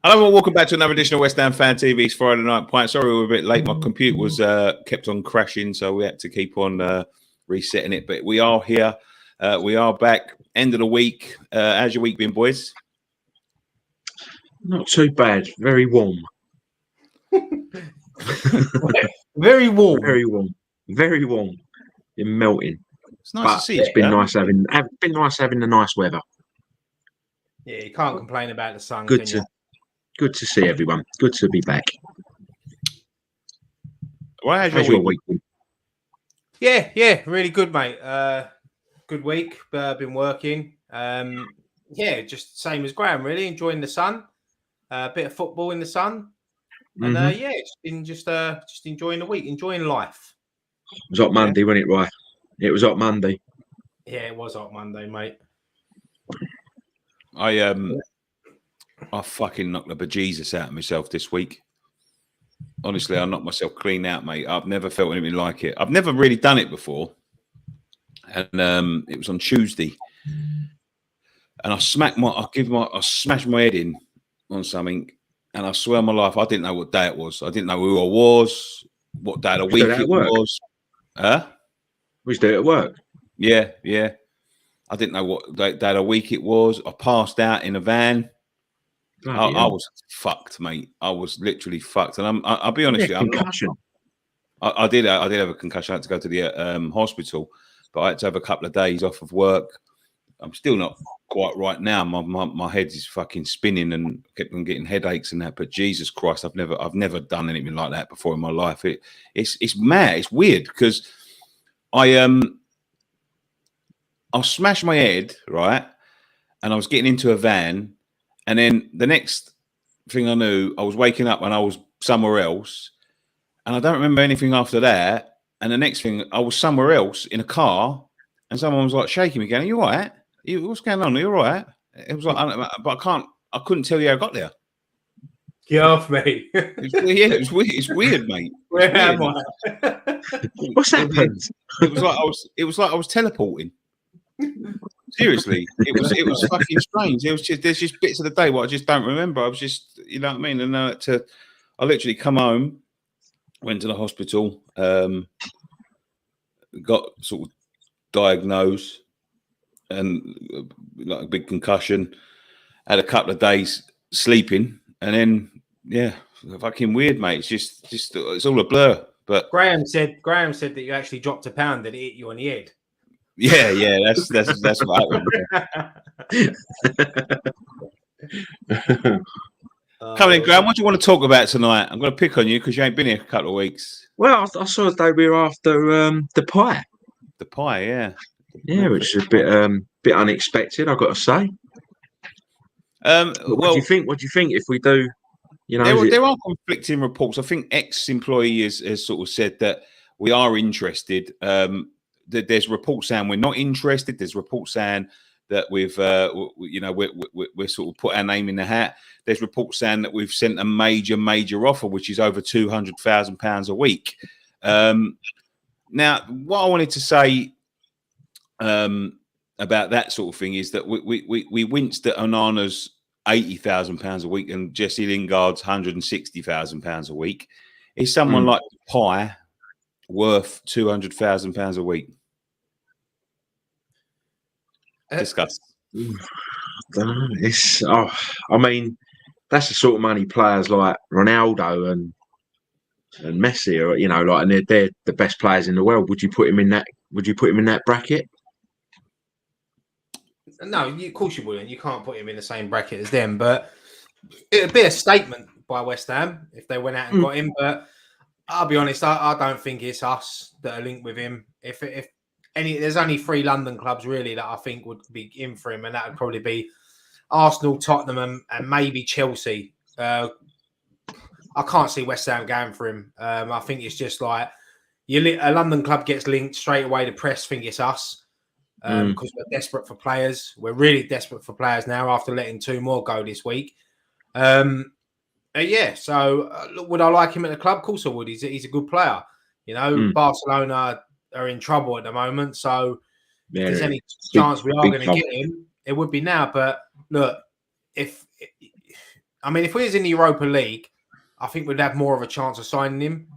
Hello and welcome back to another edition of West Ham Fan TV's Friday Night Pint. Sorry we were a bit late. My computer was kept on crashing, so we had to keep on resetting it. But we are here. We are back. End of the week. How's your week been, boys? Not too bad. Very warm. Very warm. Very warm. Very warm. You're melting. It's nice to see you. It's been nice having the nice weather. Yeah, you can't complain about the sun. Good to see everyone. Good to be back. Well, how's your week been? Yeah, really good, mate. Good week. Been working. Just same as Graham. Really enjoying the sun. A bit of football in the sun, and it's been just enjoying the week, enjoying life. It was hot Monday, wasn't it, right? It was hot Monday. Yeah, it was hot Monday, mate. I fucking knocked the bejesus out of myself this week. Honestly, I knocked myself clean out, mate. I've never felt anything like it. I've never really done it before. And it was on Tuesday. And I smashed my head in on something. And I swear on my life, I didn't know what day it was. I didn't know who I was, what day of the week it was. Huh? We used to do it at work. Yeah. I didn't know what day of the week it was. I passed out in a van. I was fucked, mate. I was literally fucked, and I'll be honest with you. Concussion. I did have a concussion. I had to go to the hospital, but I had to have a couple of days off of work. I'm still not quite right now. My head is fucking spinning and kept on getting headaches and that. But Jesus Christ, I've never done anything like that before in my life. It's mad. It's weird because I smashed my head, right, and I was getting into a van. And then the next thing I knew, I was waking up and I was somewhere else. And I don't remember anything after that. And the next thing, I was somewhere else in a car. And someone was like shaking me, going, "Are you all right? What's going on? Are you all right?" It was like, but I couldn't tell you how I got there. Get off me. It was weird. It's weird, mate. Where am I? What's happened? It was like I was teleporting. Seriously, it was fucking strange. There's just bits of the day what I just don't remember. I was just, you know what I mean. And I literally come home, went to the hospital, got sort of diagnosed, and like a big concussion. Had a couple of days sleeping, and then fucking weird, mate. It's just it's all a blur. But Graham said that you actually dropped a pound and it hit you on the head. Yeah, that's what happened. Coming in, Graham, what do you want to talk about tonight? I'm going to pick on you because you ain't been here a couple of weeks. Well, I saw the day we were after Depay. Depay, yeah. Yeah, which is a bit unexpected, I've got to say. What do you think? What do you think if we do? You know, there are conflicting reports. I think ex-employee has sort of said that we are interested. There's reports saying we're not interested. There's reports saying that we're sort of put our name in the hat. There's reports saying that we've sent a major offer, which is over £200,000 a week. Now, what I wanted to say about that sort of thing is that we winced at Onana's £80,000 a week and Jesse Lingard's £160,000 a week. Is someone like Depay worth £200,000 a week? Discuss. I mean, that's the sort of money players like Ronaldo and Messi are, you know, like, and they're the best players in the world. Would you put him in that? Would you put him in that bracket? No, of course you wouldn't. You can't put him in the same bracket as them. But it'd be a statement by West Ham if they went out and got him. But I'll be honest, I don't think it's us that are linked with him. If there's only 3 London clubs really that I think would be in for him, and that would probably be Arsenal, Tottenham, and maybe Chelsea. I can't see West Ham going for him. I think it's just like a London club gets linked straight away. The press think it's us because we're desperate for players. We're really desperate for players now after letting 2 more go this week. So look, would I like him at the club? Of course I would. He's a good player. You know, Barcelona are in trouble at the moment. So if there's any chance we are going to get him, it would be now. But look, if I mean, if we was in the Europa League, I think we'd have more of a chance of signing him.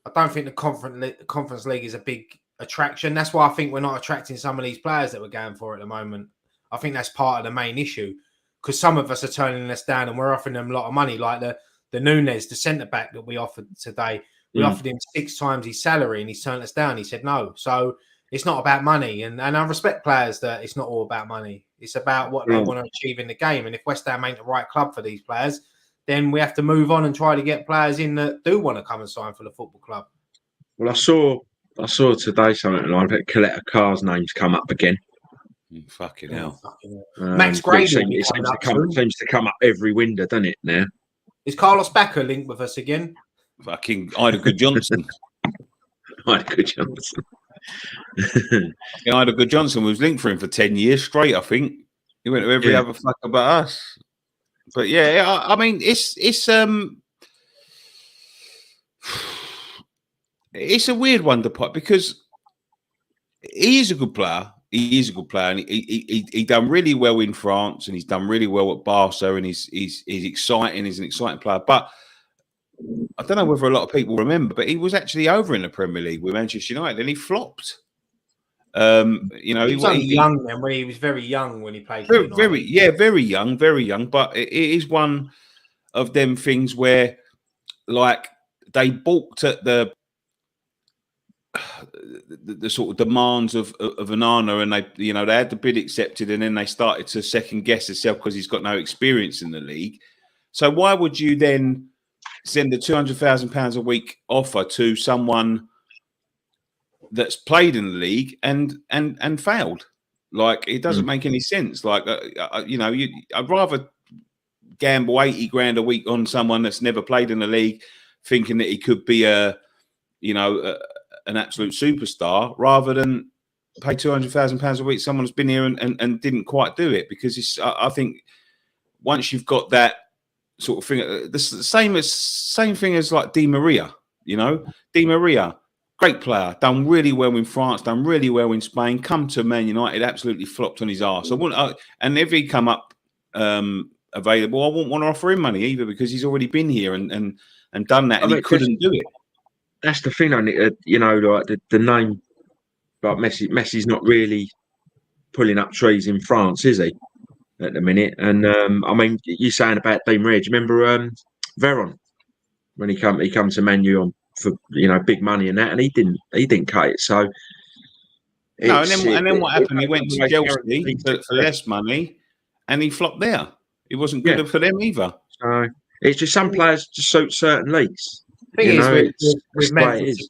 I don't think the Conference League is a big attraction. That's why I think we're not attracting some of these players that we're going for at the moment. I think that's part of the main issue, because some of us are turning us down and we're offering them a lot of money, like the Nunes, the centre-back that we offered today. We offered him 6 times his salary and he's turned us down. He said no. So it's not about money. And I respect players that it's not all about money. It's about what they want to achieve in the game. And if West Ham ain't the right club for these players, then we have to move on and try to get players in that do want to come and sign for the football club. Well, I saw today something like that. Coletta Carr's name's come up again. Fucking hell. Max Grady it seems to come up every window, doesn't it, now? Is Carlos Bacca linked with us again? Fucking Ida Good Johnson. Ida Good Johnson. Ida Good Johnson was linked for him for 10 years straight, I think. He went to every other fucker but us. But yeah, I mean, it's a weird one to put, because he is a good player. He is a good player, and he done really well in France, and he's done really well at Barca, and he's exciting. He's an exciting player. But I don't know whether a lot of people remember, but he was actually over in the Premier League with Manchester United, and he flopped. He was young then, when he was very young when he played. Very young. But it is one of them things where, like, they balked at the sort of demands of Onana, and they had the bid accepted, and then they started to second guess itself because he's got no experience in the league. So why would you then send a £200,000 a week offer to someone that's played in the league and failed? Like, it doesn't make any sense. Like, I'd rather gamble 80 grand a week on someone that's never played in the league, thinking that he could be an absolute superstar, rather than pay £200,000 a week someone who's been here and didn't quite do it. Because I think once you've got that sort of thing, the same thing as like Di Maria. Di Maria, great player, done really well in France, done really well in Spain. Come to Man United, absolutely flopped on his arse. And if he come up available, I wouldn't want to offer him money either, because he's already been here and done that, and he couldn't do it. That's the thing, like the name, like Messi's not really pulling up trees in France, is he, at the minute? And I mean, you're saying about Di Maria. Do you remember Veron, when he come to Man U on for big money and that, and he didn't cut it. So no, and then what happened? He went to Chelsea for less money, and he flopped there. It wasn't good for them either. So it's just some players just suit certain leagues. The thing is, with Memphis,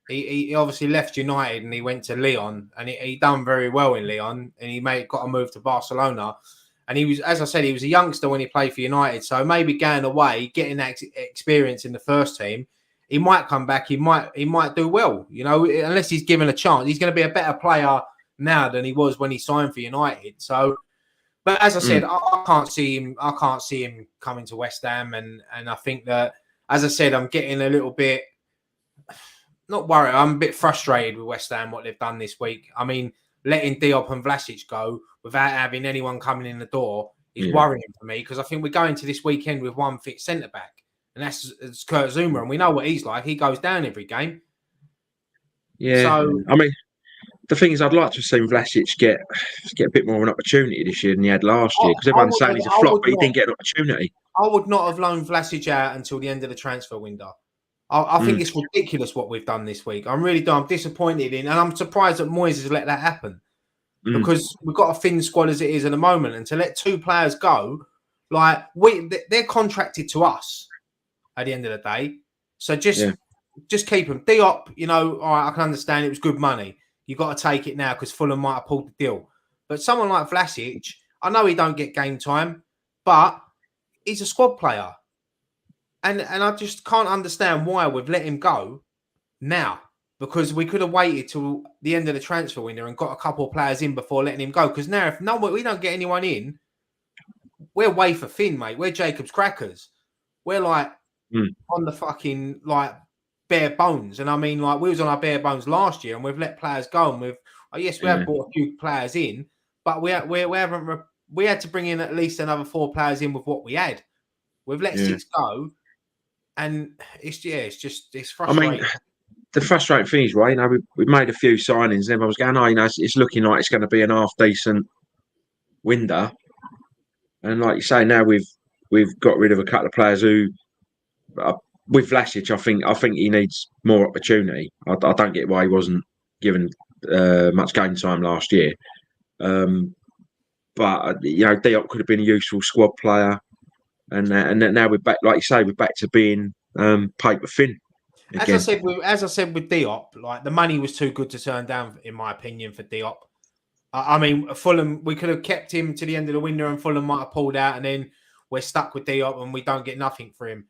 he obviously left United and he went to Lyon, and he done very well in Lyon, and he got a move to Barcelona. And he was, as I said, he was a youngster when he played for United. So maybe going away, getting that experience in the first team, he might come back. He might do well, unless he's given a chance. He's going to be a better player now than he was when he signed for United. So, but as I said, I can't see him coming to West Ham, and I think that, as I said, I'm getting a little bit, not worried, I'm a bit frustrated with West Ham, what they've done this week. I mean, letting Diop and Vlasic go without having anyone coming in the door is worrying for me, because I think we're going to this weekend with one fit centre-back, and that's Kurt Zuma, and we know what he's like. He goes down every game. Yeah, so, I mean, the thing is, I'd like to have seen Vlasic get a bit more of an opportunity this year than he had last year, because everyone's saying he's a flop, but he didn't get an opportunity. I would not have loaned Vlasic out until the end of the transfer window. I think it's ridiculous what we've done this week. I'm really I'm disappointed in, and I'm surprised that Moyes has let that happen, because we've got a thin squad as it is at the moment, and to let 2 players go, like they're contracted to us at the end of the day. So just keep them. Diop, all right, I can understand it was good money. You've got to take it now because Fulham might have pulled the deal. But someone like Vlasic, I know he don't get game time, but he's a squad player. And I just can't understand why we've let him go now, because we could have waited till the end of the transfer window and got a couple of players in before letting him go. Because now, if we don't get anyone in, we're wafer thin, mate. We're Jacob's Crackers. We're like on the fucking bare bones. And I mean, we was on our bare bones last year, and we've let players go, and we have brought a few players in, but we had to bring in at least another 4 players in with what we had. We've let 6 go, and it's I frustrating. mean, the frustrating thing is, right? You know, we've made a few signings, and everyone's going, "Oh, you know, it's looking like it's going to be an half decent window." And like you say, now we've got rid of a couple of players who, uh, with Vlasic, I think he needs more opportunity. I don't get why he wasn't given much game time last year. But you know, Diop could have been a useful squad player, and now we're back, like you say, we're back to being paper thin again. As I said with Diop, like the money was too good to turn down, in my opinion, for Diop. I mean, Fulham, we could have kept him to the end of the window, and Fulham might have pulled out, and then we're stuck with Diop, and we don't get nothing for him.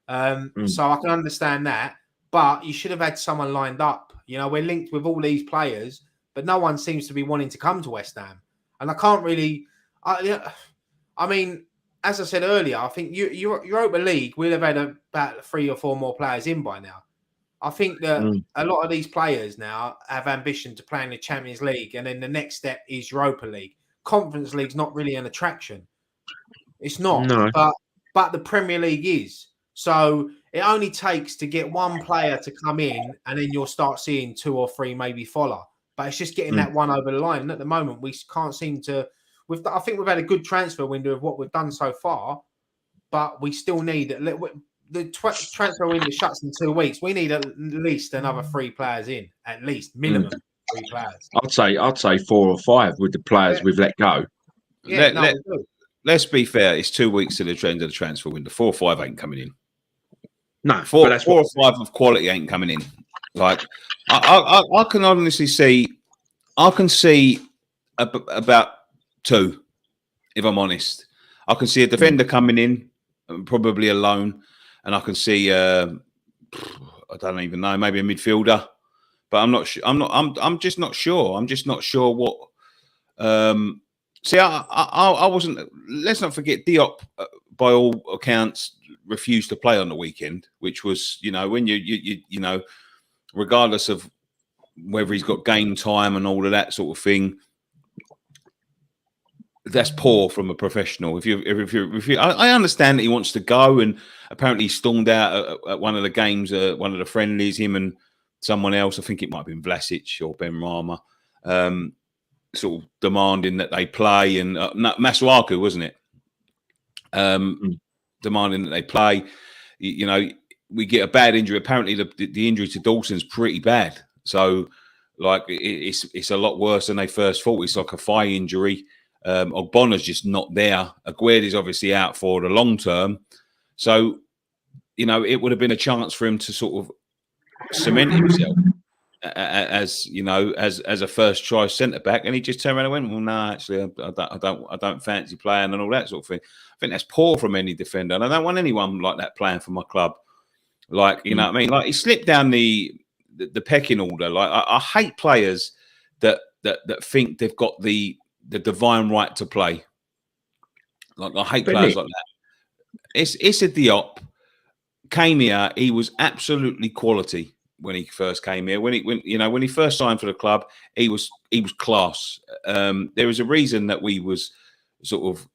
So I can understand that, but you should have had someone lined up. You know, we're linked with all these players, but no one seems to be wanting to come to West Ham, and I can't really. I mean, as I said earlier, I think Europa League we'll have had about 3 or 4 more players in by now. I think that a lot of these players now have ambition to play in the Champions League, and then the next step is Europa League. Conference League's not really an attraction. It's not, No. but the Premier League is. So it only takes to get one player to come in, and then you'll start seeing 2 or 3 maybe follow. But it's just getting that one over the line. And at the moment, we can't seem to. I think we've had a good transfer window of what we've done so far, but we still need the transfer window shuts in 2 weeks. We need at least another 3 players in, at least minimum 3 players. I'd say 4 or 5 with the players we've let go. Yeah, let's be fair. It's 2 weeks to the trend of the transfer window. 4 or 5 ain't coming in. No, 4 or 5 of quality ain't coming in. Like I can honestly see. I can see about 2, if I'm honest. I can see a defender coming in, probably a loan, and I can see I don't even know, maybe a midfielder, but I'm not sure. I'm just not sure. I'm just not sure what. See, I wasn't. Let's not forget Diop, by all accounts, refused to play on the weekend, which was, you know, when you know, regardless of whether he's got game time and all of that sort of thing, that's poor from a professional. If you, I understand that he wants to go, and apparently he stormed out at one of the games, one of the friendlies, him and someone else. I think it might have been Vlasic or Ben Rama, sort of demanding that they play, and Masuaku, wasn't it? Demanding that they play. You know, we get a bad injury. Apparently, the injury to Dawson's pretty bad. So, like, it's a lot worse than they first thought. It's like a thigh injury. Ogbona's just not there. Aguirre's obviously out for the long term. So, you know, it would have been a chance for him to sort of cement himself as, you know, as a first choice centre back, and he just turned around and went, "Well, no, actually, I don't fancy playing," and all that sort of thing. I think that's poor from any defender, and I don't want anyone like that playing for my club. Like, you know what I mean? Like, he slipped down the pecking order. Like, I hate players that think they've got the divine right to play. Like, I hate players like that. It's a Diop came here. He was absolutely quality when he first came here. When he first signed for the club, he was class. There was a reason that we was sort of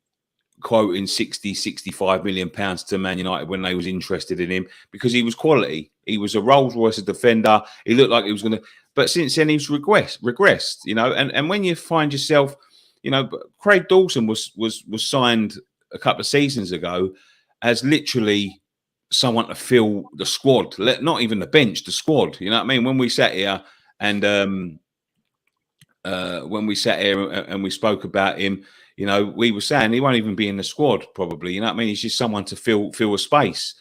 quoting 65 million pounds to Man United when they was interested in him, because he was quality. He was a Rolls Royce defender. He looked like he was going to, but since then he's regressed. You know, and when you find yourself, you know, Craig Dawson was signed a couple of seasons ago as literally someone to fill the squad, not even the bench, the squad. You know what I mean? When we sat here and we spoke about him, you know, we were saying he won't even be in the squad probably. You know what I mean? He's just someone to fill a space.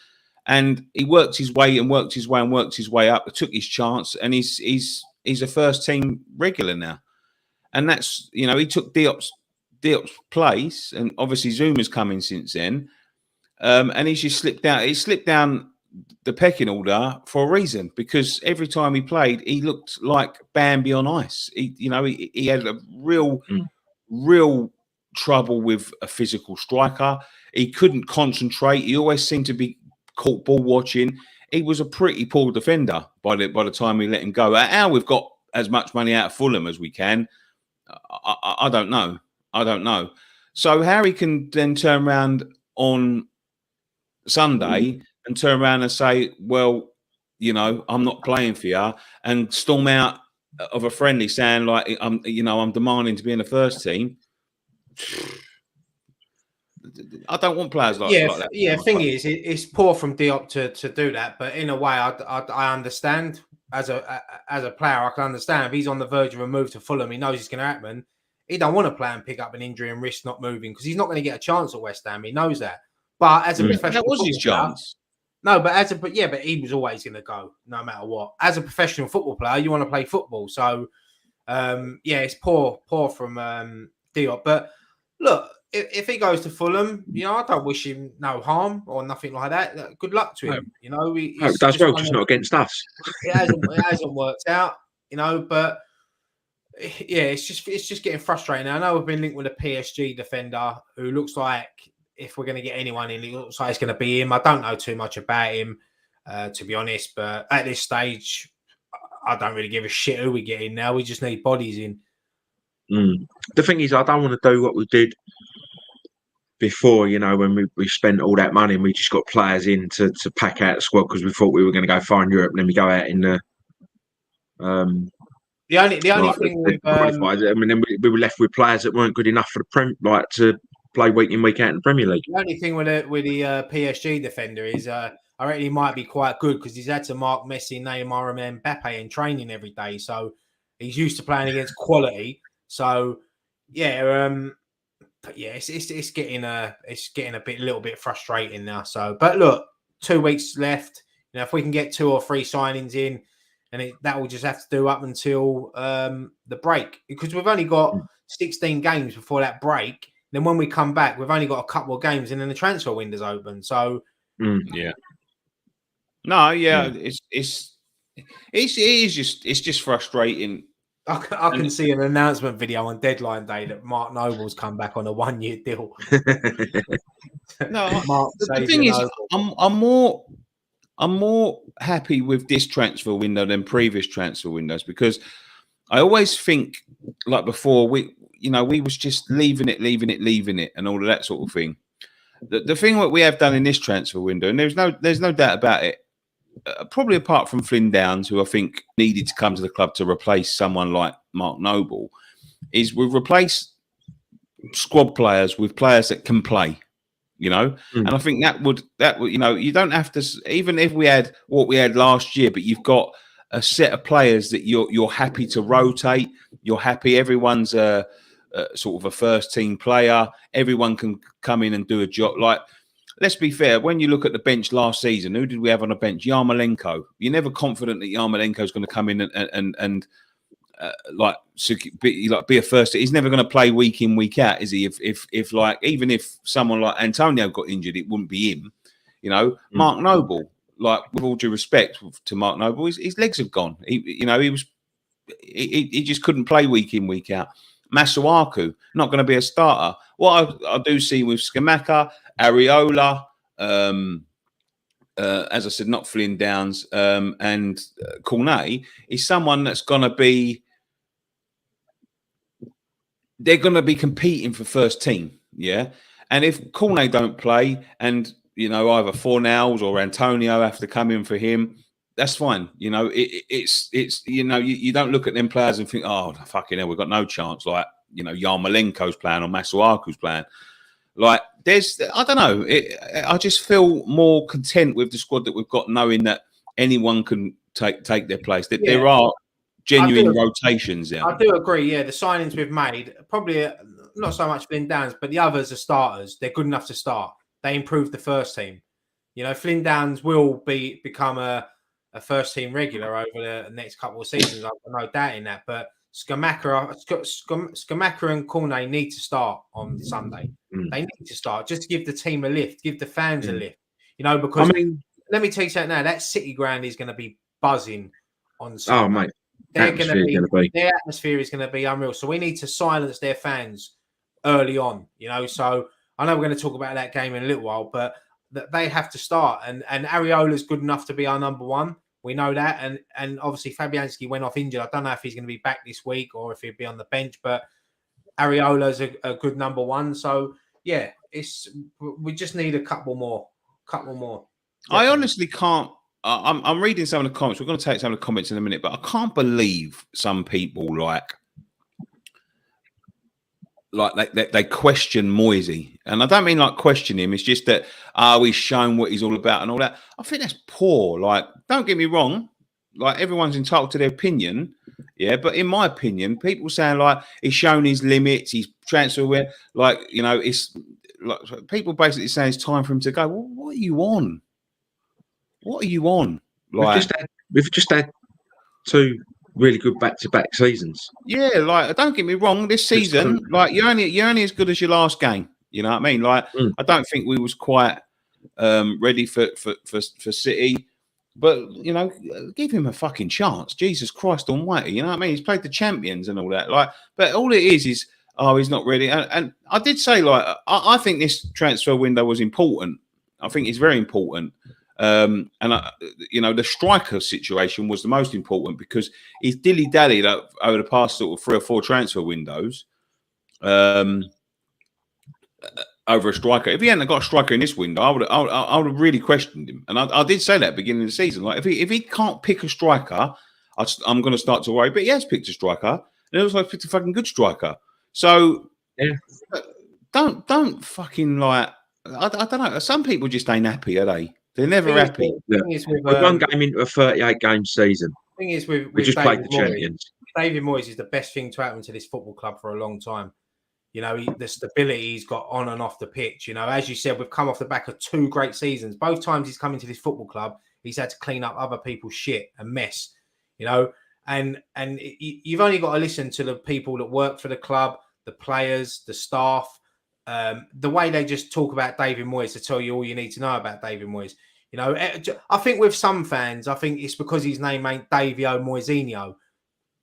And he worked his way up, took his chance, and he's a first team regular now. And that's, you know, he took Diop's place, and obviously Zuma's come in since then. And he's just slipped down. He slipped down the pecking order for a reason, because every time he played, he looked like Bambi on ice. He had a real trouble with a physical striker. He couldn't concentrate. He always seemed to be caught ball watching. He was a pretty poor defender by the time we let him go. How we've got as much money out of Fulham as we can, I don't know. So Harry can then turn around on Sunday and turn around and say, well, you know, I'm not playing for you, and storm out of a friendly saying like, I'm demanding to be in the first team. I don't want players like that. Yeah. Thing is, it's poor from Diop to do that, but in a way, I understand as a player. I can understand if he's on the verge of a move to Fulham, he knows it's going to happen. He don't want to play and pick up an injury and risk not moving because he's not going to get a chance at West Ham. He knows that. But as a professional, that was his chance. No, but but he was always going to go no matter what. As a professional football player, you want to play football. So, it's poor from Diop. But look, if he goes to Fulham, you know, I don't wish him no harm or nothing like that. Good luck to him. You know, he does well, just not against us. It hasn't worked out. You know, but yeah, it's just getting frustrating. I know we've been linked with a PSG defender who looks like, if we're going to get anyone in, it looks like it's going to be him. I don't know too much about him, to be honest. But at this stage, I don't really give a shit who we get in now. We just need bodies in. The thing is, I don't want to do what we did before, you know, when we spent all that money and we just got players in to pack out the squad because we thought we were going to go far in Europe, and then we go out in the only thing then we were left with players that weren't good enough for the to play week in, week out in the Premier League. The only thing with the PSG defender is I reckon he might be quite good because he's had to mark Messi, Neymar, and Mbappe in training every day, so he's used to playing against quality. So but yeah, it's getting a little bit frustrating now. So, but look, 2 weeks left. You know, if we can get 2 or 3 signings in, and that will just have to do up until the break, because we've only got 16 games before that break. Then when we come back, we've only got a couple of games, and then the transfer window's open. So, it's just frustrating. I can see an announcement video on deadline day that Mark Noble's come back on a 1-year deal. The thing is, I'm more happy with this transfer window than previous transfer windows, because I always think, like before, we was just leaving it, and all of that sort of thing. The thing that we have done in this transfer window, and there's no doubt about it, probably apart from Flynn Downs, who I think needed to come to the club to replace someone like Mark Noble, is we've replaced squad players with players that can play. You know, and I think that would you don't have to, even if we had what we had last year, but you've got a set of players that you're happy to rotate. You're happy everyone's sort of a first team player. Everyone can come in and do a job. Like, let's be fair, when you look at the bench last season, who did we have on the bench? Yarmolenko. You're never confident that Yarmolenko is going to come in and be a first. He's never going to play week in, week out, is he? If like, even if someone like Antonio got injured, it wouldn't be him. You know, Mark Noble, like, with all due respect to Mark Noble, his legs have gone. He just couldn't play week in, week out. Masuaku, not going to be a starter. What I do see with Scamacca, Areola, as I said, not Flynn Downs, and Cornet, is someone that's going to be. They're going to be competing for first team, yeah. And if Cornet don't play, and either Fornals or Antonio have to come in for him, that's fine. You know, it's you don't look at them players and think, oh, fucking hell, we've got no chance. Like, Yarmolenko's playing or Masuaku's playing. Like, I don't know. I just feel more content with the squad that we've got, knowing that anyone can take their place. That there are genuine rotations there. I do agree. Yeah, the signings we've made, probably not so much Flynn Downs, but the others are starters. They're good enough to start. They improved the first team. Flynn Downs will become a first team regular over the next couple of seasons. I've no doubt in that. But Scamacca and Cornet need to start on Sunday. They need to start just to give the team a lift, give the fans a lift. Because let me tell you something now. That City ground is going to be buzzing on Sunday. Oh, mate. Their atmosphere is going to be unreal. So we need to silence their fans early on. So I know we're going to talk about that game in a little while, but they have to start. And Areola's good enough to be our number one. We know that. And obviously Fabianski went off injured. I don't know if he's going to be back this week or if he'll be on the bench, but Areola's a good number one. So yeah, we just need a couple more Couple more. I honestly can't. I'm reading some of the comments. We're going to take some of the comments in a minute, but I can't believe some people they question Moisey, and I don't mean like question him. It's just that he's shown what he's all about and all that. I think that's poor. Like, don't get me wrong. Like, everyone's entitled to their opinion, yeah. But in my opinion, people saying like he's shown his limits, he's transfer where, like, you know, it's like people basically saying it's time for him to go. Well, what are you on? What are you on? Like, we've just had 2 really good back-to-back seasons. yeah, like, don't get me wrong. This season, like, you're only as good as your last game. You know what I mean? Like, I don't think we was quite ready for City, but you know, give him a fucking chance. Jesus Christ Almighty! You know what I mean? He's played the champions and all that. Like, but all it is he's not ready. And I did say, like, I think this transfer window was important. I think it's very important. And you know, the striker situation was the most important because he's dilly-dallied over the past sort of 3 or 4 transfer windows over a striker. If he hadn't got a striker in this window, I would have really questioned him. And I did say that at the beginning of the season. Like, if he can't pick a striker, I'm going to start to worry. But he has picked a striker, and he also picked a fucking good striker. So yeah, don't fucking, like, I don't know. Some people just ain't happy, are they? They're never happy. We're 1 game into a 38-game season. Thing is, we just played the champions. David Moyes is the best thing to happen to this football club for a long time. You know, the stability he's got on and off the pitch. You know, as you said, we've come off the back of 2 great seasons. Both times he's come into this football club, he's had to clean up other people's shit and mess. You know, and you've only got to listen to the people that work for the club, the players, the staff. The way they just talk about David Moyes to tell you all you need to know about David Moyes. You know, I think with some fans, I think it's because his name ain't Davio Moisinho,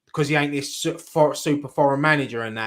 because he ain't this super foreign manager and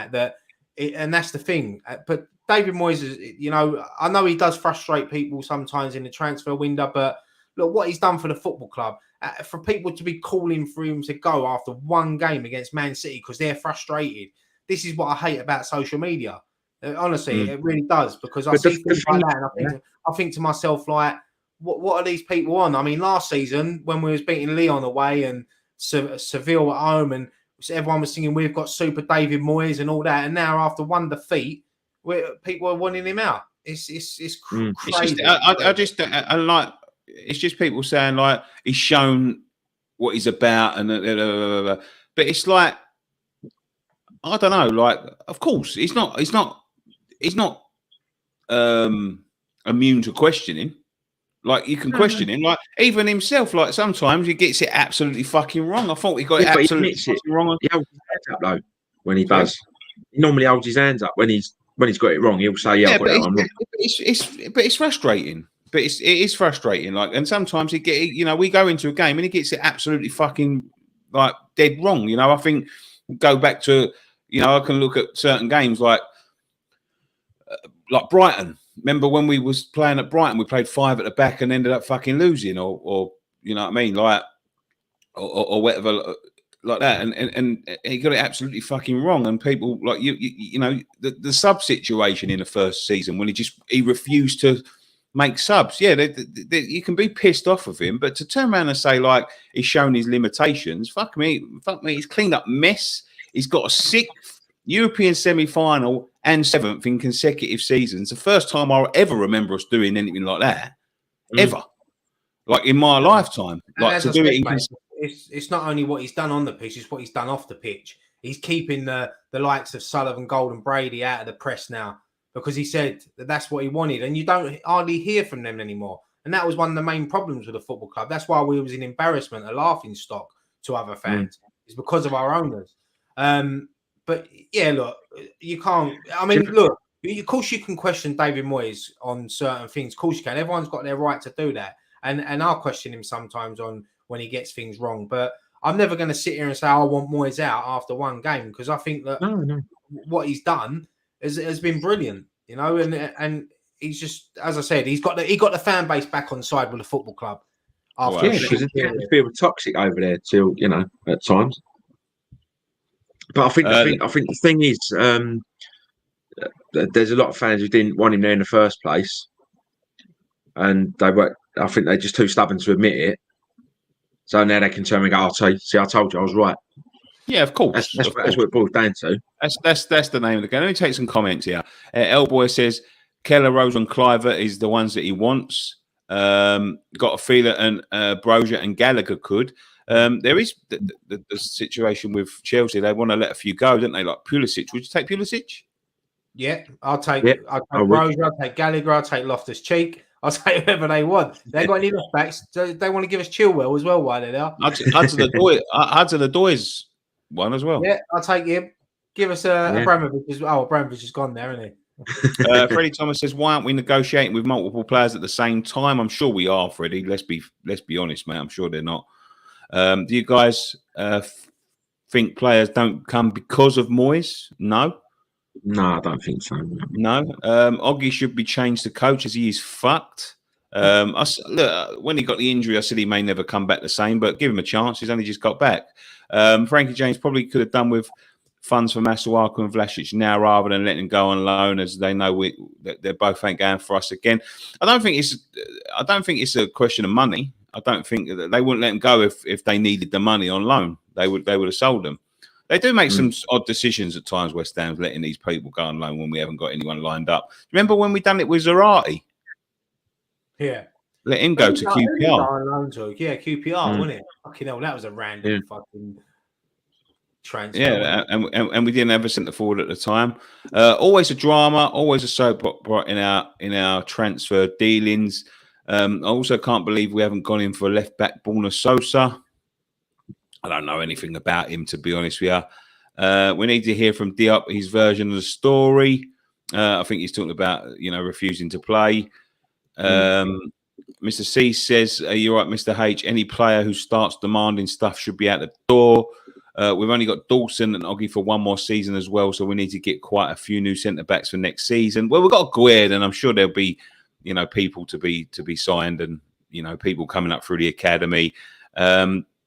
and that's the thing. But David Moyes is, you know, I know he does frustrate people sometimes in the transfer window, but look what he's done for the football club. For people to be calling for him to go after 1 game against Man City because they're frustrated. This is what I hate about social media. Honestly, it really does, because I see things like that and I think to myself, like, what are these people on? I mean, last season when we was beating Lyon away and Seville at home, and everyone was singing "We've got Super David Moyes" and all that, and now after 1 defeat, people are wanting him out. It's crazy. It's just people saying like he's shown what he's about, and but it's like, I don't know. Like, of course, he's not immune to questioning. Like, you can question him, like, even himself. Like, sometimes he gets it absolutely fucking wrong. I thought he got it absolutely fucking wrong. He holds his hands up though when he does. He normally holds his hands up when he's got it wrong. He'll say, "Yeah, I got it wrong." But it's frustrating. But it is frustrating. Like, and sometimes he get, you know, we go into a game and he gets it absolutely fucking, like, dead wrong. You know, I think go back to, you know, I can look at certain games like Brighton. Remember when we was playing at Brighton, we played 5 at the back and ended up fucking losing, or you know what I mean, like, or whatever, like that, and he got it absolutely fucking wrong. And people like you know, the sub situation in the first season when he refused to make subs. Yeah, you can be pissed off of him, but to turn around and say like he's shown his limitations, fuck me, he's cleaned up mess. He's got a 6th European semi-final and 7th in consecutive seasons. The first time I ever remember us doing anything like that, ever, like in my lifetime. Like, to do it in it's not only what he's done on the pitch, it's what he's done off the pitch. He's keeping the likes of Sullivan, Gold and Brady out of the press now, because he said that's what he wanted, and you don't hardly hear from them anymore. And that was one of the main problems with the football club. That's why we was an embarrassment, a laughing stock to other fans. It's because of our owners. But yeah, look, you can't. I mean, look, of course you can question David Moyes on certain things. Of course you can. Everyone's got their right to do that, and I'll question him sometimes on when he gets things wrong. But I'm never going to sit here and say I want Moyes out after 1 game, because I think that what he's done has been brilliant, you know. And he's just, as I said, he got the fan base back on side with the football club. After because the atmosphere was toxic over there till, you know, at times. But I think the thing is, there's a lot of fans who didn't want him there in the first place. and they were. I think they're just too stubborn to admit it. So now they can turn and go, "Oh, see, I told you, I was right." Yeah, of course. That's what it boils down to. That's the name of the game. Let me take some comments here. Elboy says Keller, Rose, and Cliver is the ones that he wants. Got a feeler, and Brozier and Gallagher could. There is the situation with Chelsea. They want to let a few go, don't they? Like Pulisic. Would you take Pulisic? Yeah, I'll take I would. Brozier, I'll take Gallagher, I'll take Loftus-Cheek. I'll take whoever they want. They got any left backs. They want to give us Chilwell as well while they're there. Hudson-Odoi's one as well. Yeah, I'll take him. Give us Abramovich as well. Oh, Abramovich is gone there, isn't he? Freddie Thomas says, "Why aren't we negotiating with multiple players at the same time?" I'm sure we are, Freddie. Let's be honest, mate. I'm sure they're not. Do you guys think players don't come because of Moyes? No. No, I don't think so. No. Oggy should be changed to coach as he is fucked. Look, when he got the injury, I said he may never come back the same, but give him a chance. He's only just got back. Frankie James probably could have done with funds for Masuaku and Vlasic now rather than letting him go on loan, as they know they're both ain't going for us again. I don't think it's a question of money. I don't think that they wouldn't let him go if they needed the money on loan. They would have sold them. They do make some odd decisions at times, West Ham's letting these people go on loan when we haven't got anyone lined up. Remember when we done it with Zarate? Yeah. Let him go to QPR. Yeah, QPR, wasn't it? Fucking hell, that was a random fucking transfer. Yeah, and we didn't have a centre forward at the time. Always a drama, always a soap opera in our transfer dealings. I also can't believe we haven't gone in for a left back, Borna Sosa. I don't know anything about him, to be honest with you. We need to hear from Diop his version of the story. I think he's talking about refusing to play. Mr. C says, "You're right, Mr. H. Any player who starts demanding stuff should be out the door. We've only got Dawson and Oggy for one more season as well, so we need to get quite a few new centre backs for next season. Well, we've got Guerd, and I'm sure there'll be, people to be signed, and people coming up through the academy.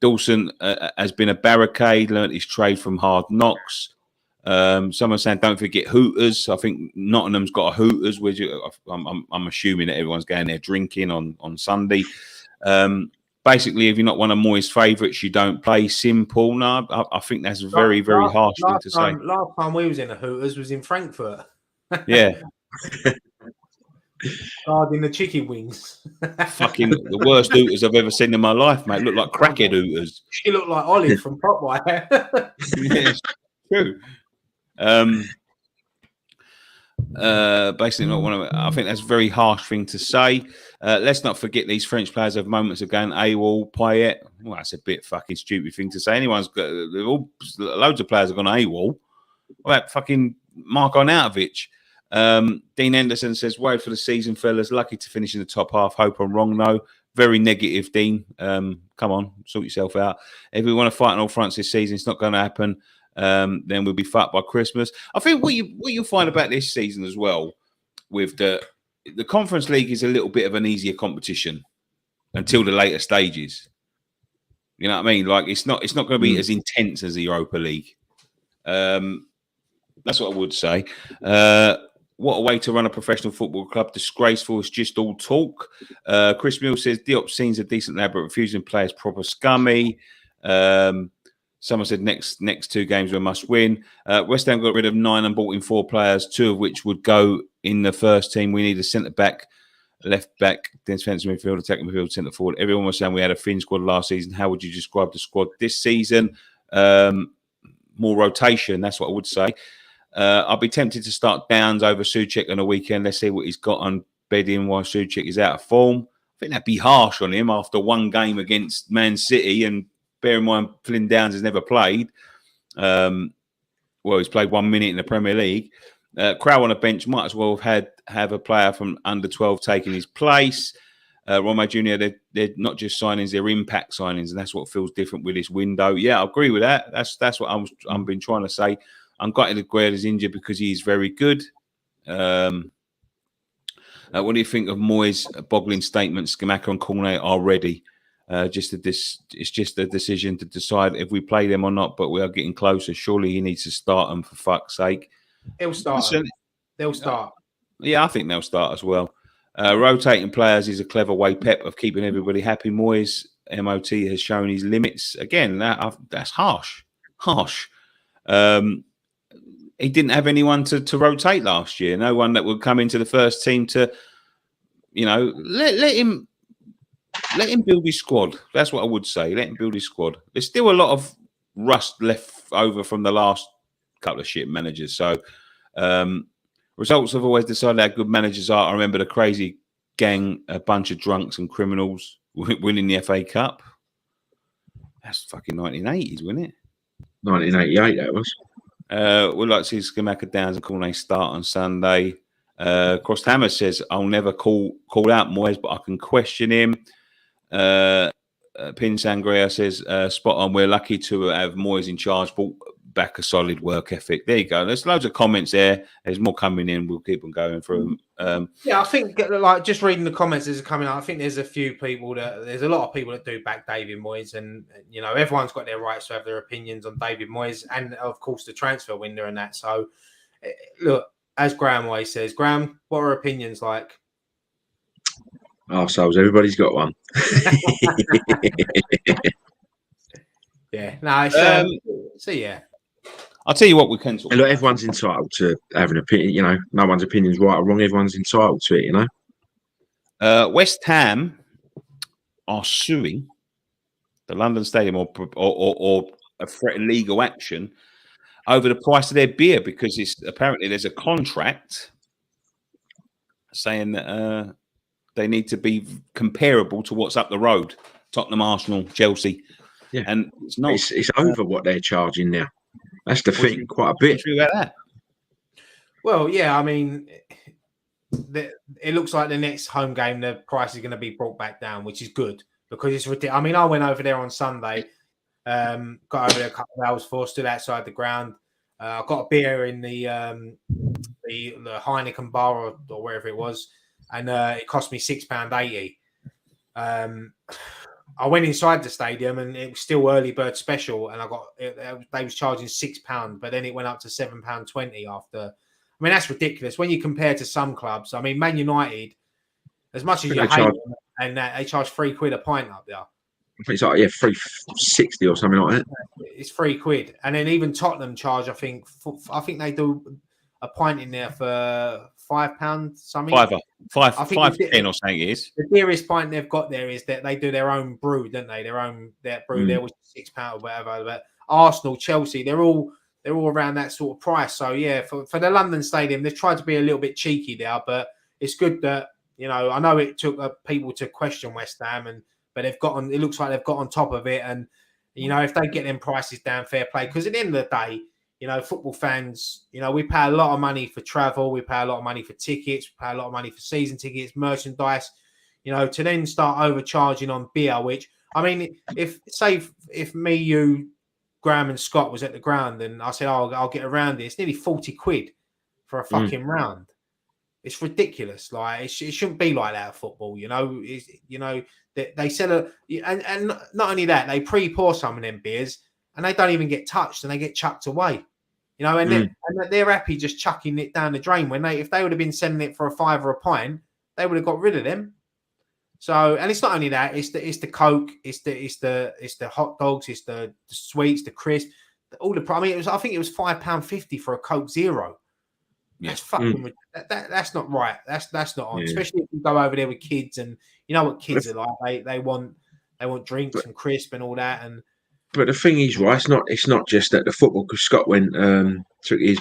Dawson has been a barricade, learnt his trade from Hard Knocks. Someone saying don't forget Hooters. I think Nottingham's got a Hooters, which I'm assuming that everyone's going there drinking on Sunday. Basically, if you're not one of Moyes' favourites, you don't play. Simple. No, I think that's a very, very harsh thing to say. Last time we was in a Hooters was in Frankfurt. Yeah. Guarding the chicken wings. Fucking the worst Hooters I've ever seen in my life, mate. Look like crackhead Hooters. She looked like Olive from Popeye. Yeah, it's true. Basically, not one of. I think that's a very harsh thing to say. Let's not forget these French players have moments of going AWOL, Payet. Well, that's a bit fucking stupid thing to say. Anyone's got loads of players have gone AWOL. What about fucking Marko Arnautovic? Dean Henderson says, "Wait for the season, fellas. Lucky to finish in the top half. Hope I'm wrong, though." Very negative, Dean. Come on, sort yourself out. If we want to fight on all fronts this season, it's not going to happen. Then we'll be fucked by Christmas. I think what you find about this season as well, with the Conference League, is a little bit of an easier competition until the later stages. You know what I mean? Like it's not going to be as intense as the Europa League. That's what I would say. What a way to run a professional football club. Disgraceful. It's just all talk. Chris Mills says Diop seems a decent lad, but refusing players proper scummy. Someone said next 2 games we must win. West Ham got rid of 9 and bought in 4 players, 2 of which would go in the first team. We need a centre back, left back, defensive midfield, attacking midfield, centre forward. Everyone was saying we had a thin squad last season. How would you describe the squad this season? More rotation. That's what I would say. I'll be tempted to start Downs over Souček on a weekend. Let's see what he's got on bedding while Souček is out of form. I think that'd be harsh on him after one game against Man City, and bear in mind Flynn Downs has never played. Well, he's played 1 minute in the Premier League. Crow on a bench might as well have a player from under 12 taking his place. Roma Jr., they're not just signings, they're impact signings, and that's what feels different with this window. Yeah, I agree with that. That's what I've been trying to say. I'm gutted that Guerrero is injured because he's very good. What do you think of Moyes' boggling statements? Scamacca and Cornet are ready. It's just a decision to decide if we play them or not, but we are getting closer. Surely he needs to start them, for fuck's sake. They'll start. They'll start. Yeah, I think they'll start as well. Rotating players is a clever way, Pep, of keeping everybody happy. Moyes, MOT, has shown his limits. Again, that's harsh. He didn't have anyone to rotate last year. No one that would come into the first team to, let him build his squad. That's what I would say. Let him build his squad. There's still a lot of rust left over from the last couple of shit managers. So results have always decided how good managers are. I remember the crazy gang, a bunch of drunks and criminals winning the FA Cup. That's fucking 1980s, wasn't it? 1988, that was. We'd like to see Skamaka Downs and Cornet start on Sunday. Crossed Hammer says, I'll never call out Moyes, but I can question him. Pin Sangria says, spot on. We're lucky to have Moyes in charge, but back a solid work ethic. There you go. There's loads of comments there. There's more coming in. We'll keep on going through them. Yeah, I think like just reading the comments as coming out, I think there's a lot of people that do back David Moyes, and everyone's got their rights to have their opinions on David Moyes, and of course the transfer window and that. So look, as Graham always says, Graham, what are opinions like? Arseholes, everybody's got one. Yeah, no, so yeah. I'll tell you what we can talk about. Look, everyone's entitled to have an opinion. No one's opinion is right or wrong. Everyone's entitled to it. West Ham are suing the London Stadium or a threat of legal action over the price of their beer because apparently there's a contract saying that they need to be comparable to what's up the road: Tottenham, Arsenal, Chelsea. Yeah, and it's not. It's over what they're charging now. That's the thing, quite a bit. About that? Well, yeah, I mean, it looks like the next home game, the price is going to be brought back down, which is good because it's ridiculous. I mean, I went over there on Sunday, got over there a couple of hours before, stood outside the ground. I got a beer in the Heineken bar or wherever it was, and it cost me £6.80. I went inside the stadium and it was still early bird special, and they was charging £6, but then it went up to £7.20 after. I mean, that's ridiculous when you compare to some clubs. I mean, Man United, as much as you hate them, and they charge £3 a pint up there. It's like £3.60 or something like that. It's £3, and then even Tottenham charge. I think they do a pint in there for £5 something. Five to 10 or something it is. The dearest pint they've got there is that they do their own brew, don't they? Their brew there was £6 or whatever. But Arsenal, Chelsea, they're all around that sort of price. So yeah, for the London Stadium, they've tried to be a little bit cheeky there, but it's good that I know it took people to question West Ham, but they've got on. It looks like they've got on top of it, and if they get them prices down, fair play. Because at the end of the day, football fans, we pay a lot of money for travel. We pay a lot of money for tickets. We pay a lot of money for season tickets, merchandise. To then start overcharging on beer, which, I mean, if me, you, Graham and Scott was at the ground and I said, I'll get around it, it's nearly £40 for a fucking round. It's ridiculous. Like, it shouldn't be like that at football, They sell and not only that, they pre-pour some of them beers and they don't even get touched and they get chucked away. And they're happy just chucking it down the drain. If they would have been selling it for a £5 a pint, they would have got rid of them. So, and it's not only that; it's the Coke, it's the hot dogs, it's the sweets, the crisp, all the. I mean, I think it was £5.50 for a Coke Zero. Yeah. That's fucking. That's not right. That's not on. Yeah. Especially if you go over there with kids, and you know what kids are like. They want drinks and crisp and all that. And but the thing is, right? It's not just at the football, because Scott went took his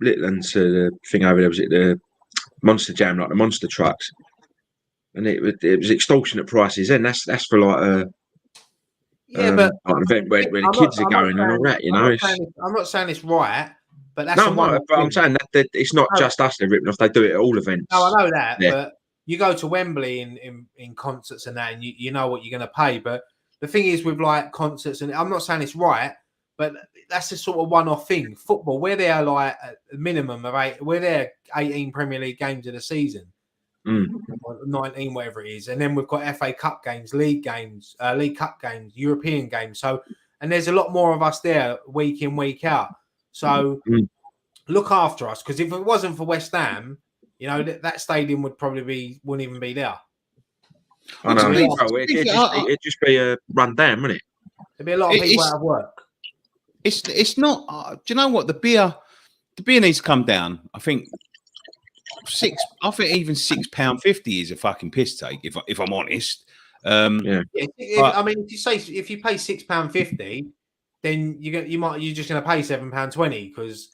little and to the thing over there. Was it the Monster Jam, like the monster trucks? And it was extortionate prices, and that's for like but like an event where the kids are going and all that. I'm not saying it's right, but that's but I'm saying that it's not just us they're ripping off; they do it at all events. No, I know that, but you go to Wembley in concerts and that, and you know what you're going to pay. But the thing is, with like concerts, and I'm not saying it's right, but that's a sort of one-off thing. Football, where they are like a minimum of 8, we're there 18 Premier League games of the season. 19, whatever it is, and then we've got FA Cup games, League Cup games, European games. So, and there's a lot more of us there week in, week out. So, look after us, because if it wasn't for West Ham, you know, that stadium wouldn't even be there. I know. be Bro, it'd just be a run down, wouldn't it? There'd be a lot of people out of work. It's not. Do you know what the beer needs to come down? I think even £6.50 is a fucking piss take. If I'm honest. Yeah. I mean, if you pay £6.50, then you're just going to pay £7.20 because.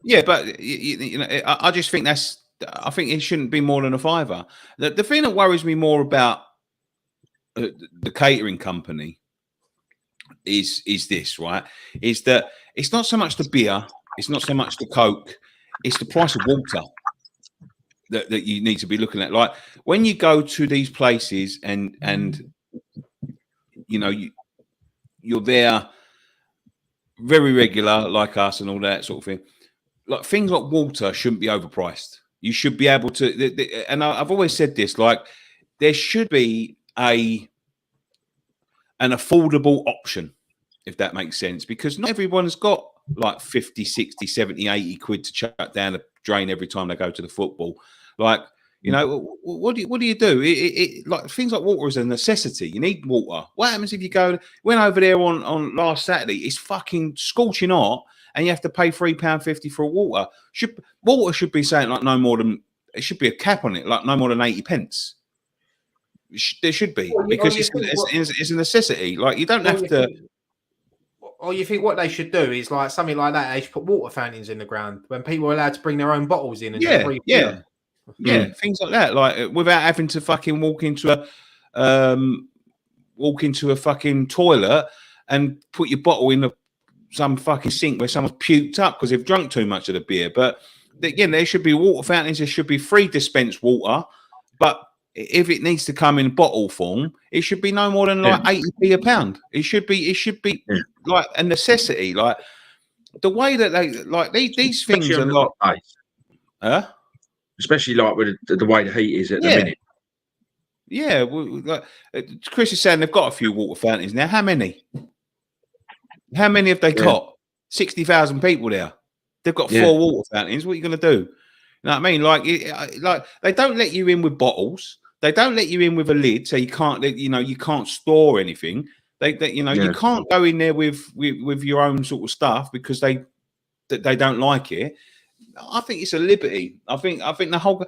Yeah, but you know, I just think I think it shouldn't be more than a £5. The thing that worries me more about the catering company is this, right? Is that it's not so much the beer, it's not so much the Coke, it's the price of water that you need to be looking at. Like when you go to these places and you know you're there very regular like us and all that sort of thing. Like things like water shouldn't be overpriced. You should be able to, and I've always said this, like there should be an affordable option, if that makes sense, because not everyone's got like 50, 60, 70, 80 quid to chuck down the drain every time they go to the football. Like, you know, what do you do? Like things like water is a necessity. You need water. What happens if you went over there on last Saturday? It's fucking scorching hot, and you have to pay £3.50 for water. Water should be saying like no more than it should be a cap on it, like no more than 80 pence. There should be because it's a necessity. Like you don't have to. Or you think what they should do is like something like that. They should put water fountains in the ground when people are allowed to bring their own bottles in and just refill them. Yeah, things like that, like without having to fucking walk into a fucking toilet and put your bottle in some fucking sink where someone's puked up because they've drunk too much of the beer. But again, there should be water fountains. There should be free dispensed water. But if it needs to come in bottle form, it should be no more than like 80p a pound. It should be like a necessity. Like the way that they like these things are not. Especially like with the way the heat is at the minute. Yeah, like Chris is saying they've got a few water fountains now. How many? How many have they got? 60,000 people there. They've got 4 water fountains. What are you going to do? You know what I mean? Like they don't let you in with bottles. They don't let you in with a lid, so you can't store anything. You can't go in there with your own sort of stuff because they don't like it. I think it's a liberty. I think the whole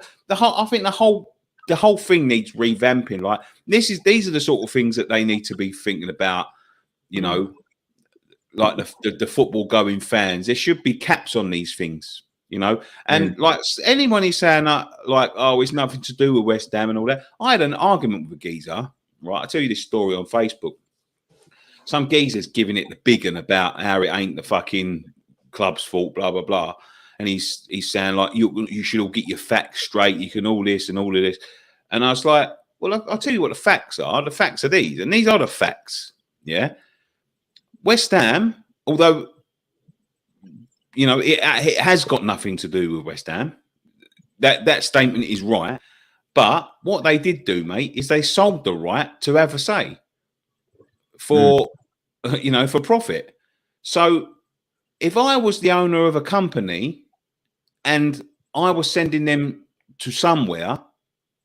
thing needs revamping. Like these are the sort of things that they need to be thinking about. You know, like the football going fans. There should be caps on these things. You know, and like anyone is saying like, oh, it's nothing to do with West Ham and all that. I had an argument with a geezer. Right, I tell you this story on Facebook. Some geezer's giving it the big one about how it ain't the fucking club's fault. Blah blah blah. And he's saying like you should all get your facts straight. You can all this and all of this. And I was like, well, I'll tell you what the facts are. The facts are these, and these are the facts. Yeah, West Ham, although you know it has got nothing to do with West Ham. That statement is right. But what they did do, mate, is they sold the right to have a say for for profit. So if I was the owner of a company and I was sending them to somewhere